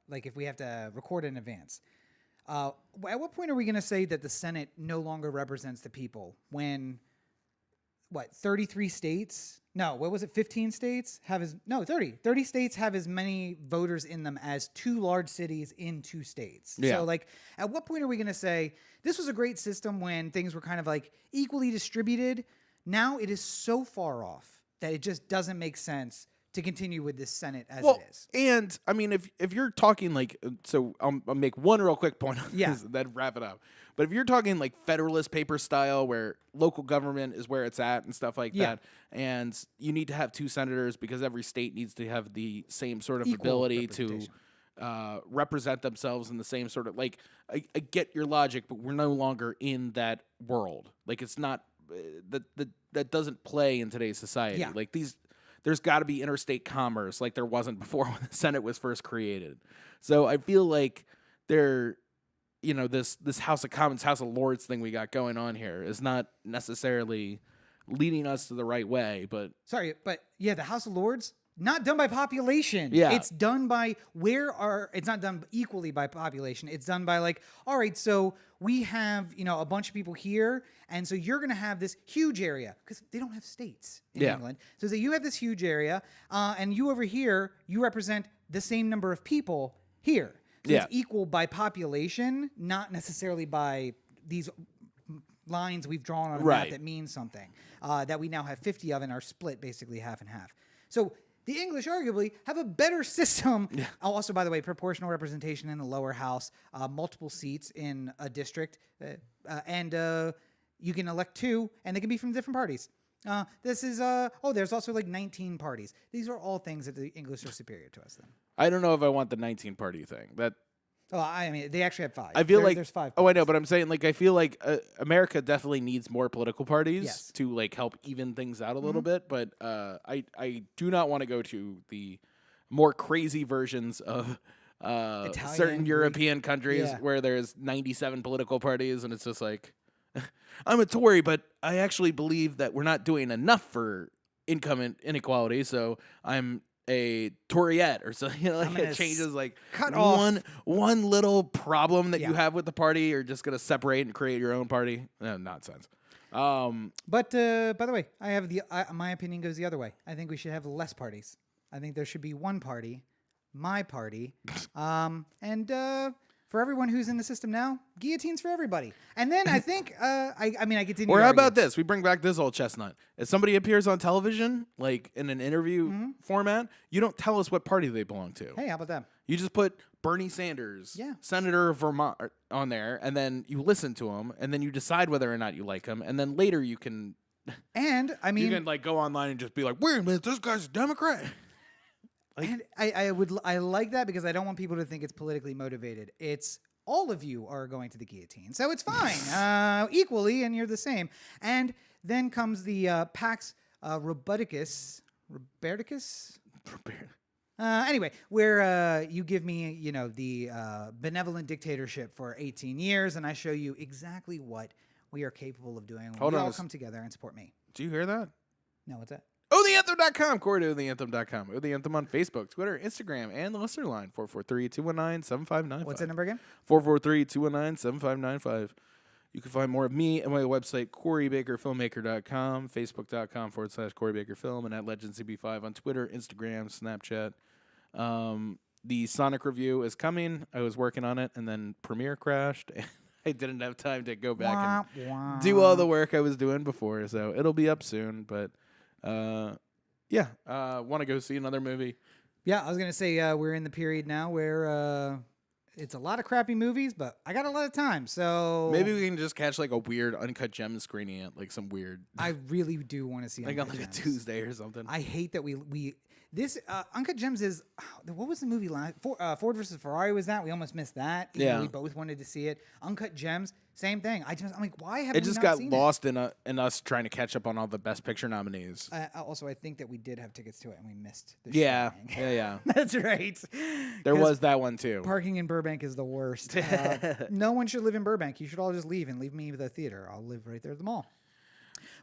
like if we have to record in advance. At what point are we going to say that the Senate no longer represents the people when 33 states? No, what was it? 15 states have 30 states have as many voters in them as two large cities in two states. Yeah. So like, at what point are we going to say this was a great system when things were kind of like equally distributed? Now it is so far off that it just doesn't make sense to continue with this Senate as Well, it is. and I mean, if you're talking like, so I'll make one real quick point on Yeah. this, then wrap it up. But if you're talking like Federalist paper style, where local government is where it's at and stuff like Yeah. that, and you need to have 2 senators because every state needs to have the same sort of Equal ability to representation. represent themselves in the same sort of like. I get your logic, but we're no longer in that world. Like it's not that doesn't play in today's society. Yeah. Like there's got to be interstate commerce like there wasn't before when the Senate was first created. So I feel like this House of Commons, House of Lords thing we got going on here is not necessarily leading us to the right way, but Sorry, but yeah, the House of Lords, not done by population. Yeah. It's done by it's not done equally by population. It's done by like, all right, so we have, a bunch of people here. And so you're going to have this huge area because they don't have states in Yeah. England. So that you have this huge area and you over here, you represent the same number of people here. So Yeah. it's equal by population, not necessarily by these lines we've drawn on a Right. map that means something that we now have 50 of and are split basically half and half. So the English arguably have a better system. Also, by the way, proportional representation in the lower house, multiple seats in a district, and you can elect 2, and they can be from different parties. There's also like 19 parties. These are all things that the English are superior to us then. I don't know if I want the 19 party thing. I mean, they actually have 5. I feel like there's 5. Oh, I know, parties. but I'm saying like I feel like America definitely needs more political parties Yes. Mm-hmm. to like help even things out a little bit. But I do not want to go to the more crazy versions of Italian, certain Greek. European countries Yeah. where there's 97 political parties, and it's just like I'm a Tory, but I actually believe that we're not doing enough for income inequality, so I'm a Toryette or something. I'm gonna It changes like cut off- one little problem that Yeah. you have with the party. You're just gonna separate and create your own party. Nonsense. But by the way, I have my opinion goes the other way. I think we should have less parties. I think there should be one party, my party, and for everyone who's in the system now, guillotines for everybody. And then I think I continue. Or to how argue. about this? We bring back this old chestnut. If somebody appears on television, like in an interview format, you don't tell us what party they belong to. Hey, how about that? You just put Bernie Sanders, Yeah. Senator of Vermont, on there, and then you listen to him, and then you decide whether or not you like him, and then later you can And I you mean, can like go online and just be like, wait a minute, this guy's a Democrat. and I like that because I don't want people to think it's politically motivated. It's all of you are going to the guillotine, so it's fine equally, and you're the same. And then comes the Pax Roboticus. Anyway, where you give me, the benevolent dictatorship for 18 years, and I show you exactly what we are capable of doing when Hold we on all a s- come together and support me. Do you hear that? No, what's that? OhTheAnthem.com, Corey to OhTheAnthem.com. Oh, the Anthem on Facebook, Twitter, Instagram, and the listener line, 443-219-7595. What's that number again? 443-219-7595. You can find more of me at my website, CoreyBakerFilmmaker.com, Facebook.com/CoreyBakerFilm, and at LegendsCB5 on Twitter, Instagram, Snapchat. The Sonic review is coming. I was working on it, and then Premiere crashed. I didn't have time to go back and do all the work I was doing before, so it'll be up soon. But want to go see another movie. Yeah, I was gonna say we're in the period now where it's a lot of crappy movies, but I got a lot of time, so Maybe we can just catch like a weird Uncut Gems screening at like some weird, I really do want to see like on Uncut like a Gems. Tuesday or something. I hate that this Uncut Gems is what was the movie line? Ford versus Ferrari was that? We almost missed that. Even though Yeah. we both wanted to see it. Uncut Gems, same thing. I'm like, why haven't It we just not got seen lost in us trying to catch up on all the Best Picture nominees. Also, I think that we did have tickets to it and we missed. The Yeah, showing. yeah. That's right. There 'Cause was that one too. Parking in Burbank is the worst. No one should live in Burbank. You should all just leave and leave me the theater. I'll live right there at the mall.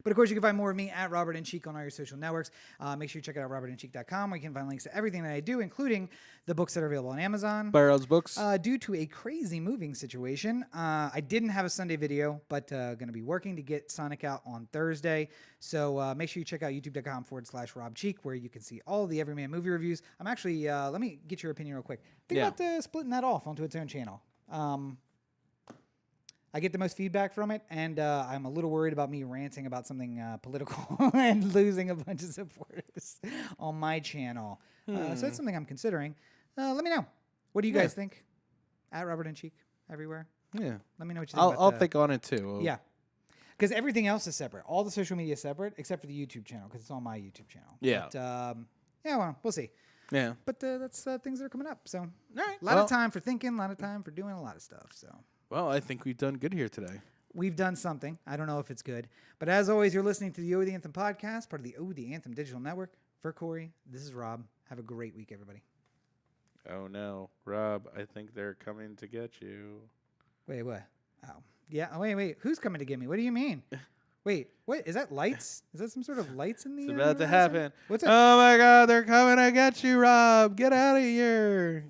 But of course, you can find more of me at Robert and Cheek on all your social networks. Make sure you check out robertandcheek.com where you can find links to everything that I do, including the books that are available on Amazon. Barrel's books. Due to a crazy moving situation, I didn't have a Sunday video, but going to be working to get Sonic out on Thursday. So make sure you check out youtube.com/Rob Cheek where you can see all the Everyman movie reviews. I'm actually, let me get your opinion real quick. Think Yeah. about splitting that off onto its own channel. I get the most feedback from it, and I'm a little worried about me ranting about something political and losing a bunch of supporters on my channel. So that's something I'm considering. Let me know. What do you guys think? At Robert and Cheek everywhere. Yeah. Let me know what you think. I'll think on it too. Yeah. Because everything else is separate. All the social media is separate, except for the YouTube channel, because it's on my YouTube channel. Yeah. But, yeah, well, we'll see. Yeah. But that's things that are coming up. So, all right. A lot of time for thinking, a lot of time for doing a lot of stuff. So, Well, I think we've done good here today. we've done something. I don't know if it's good. But as always, you're listening to the Oh, the Anthem podcast, part of the Oh, the Anthem digital network. For Corey, this is Rob. Have a great week, everybody. Oh no, Rob! I think they're coming to get you. Wait, what? Oh, yeah. Oh, wait. Who's coming to get me? What do you mean? Wait, what? Is that lights? Is that some sort of lights in the It's air? about to happen. What's that? Oh my God! They're coming to get you, Rob! Get out of here!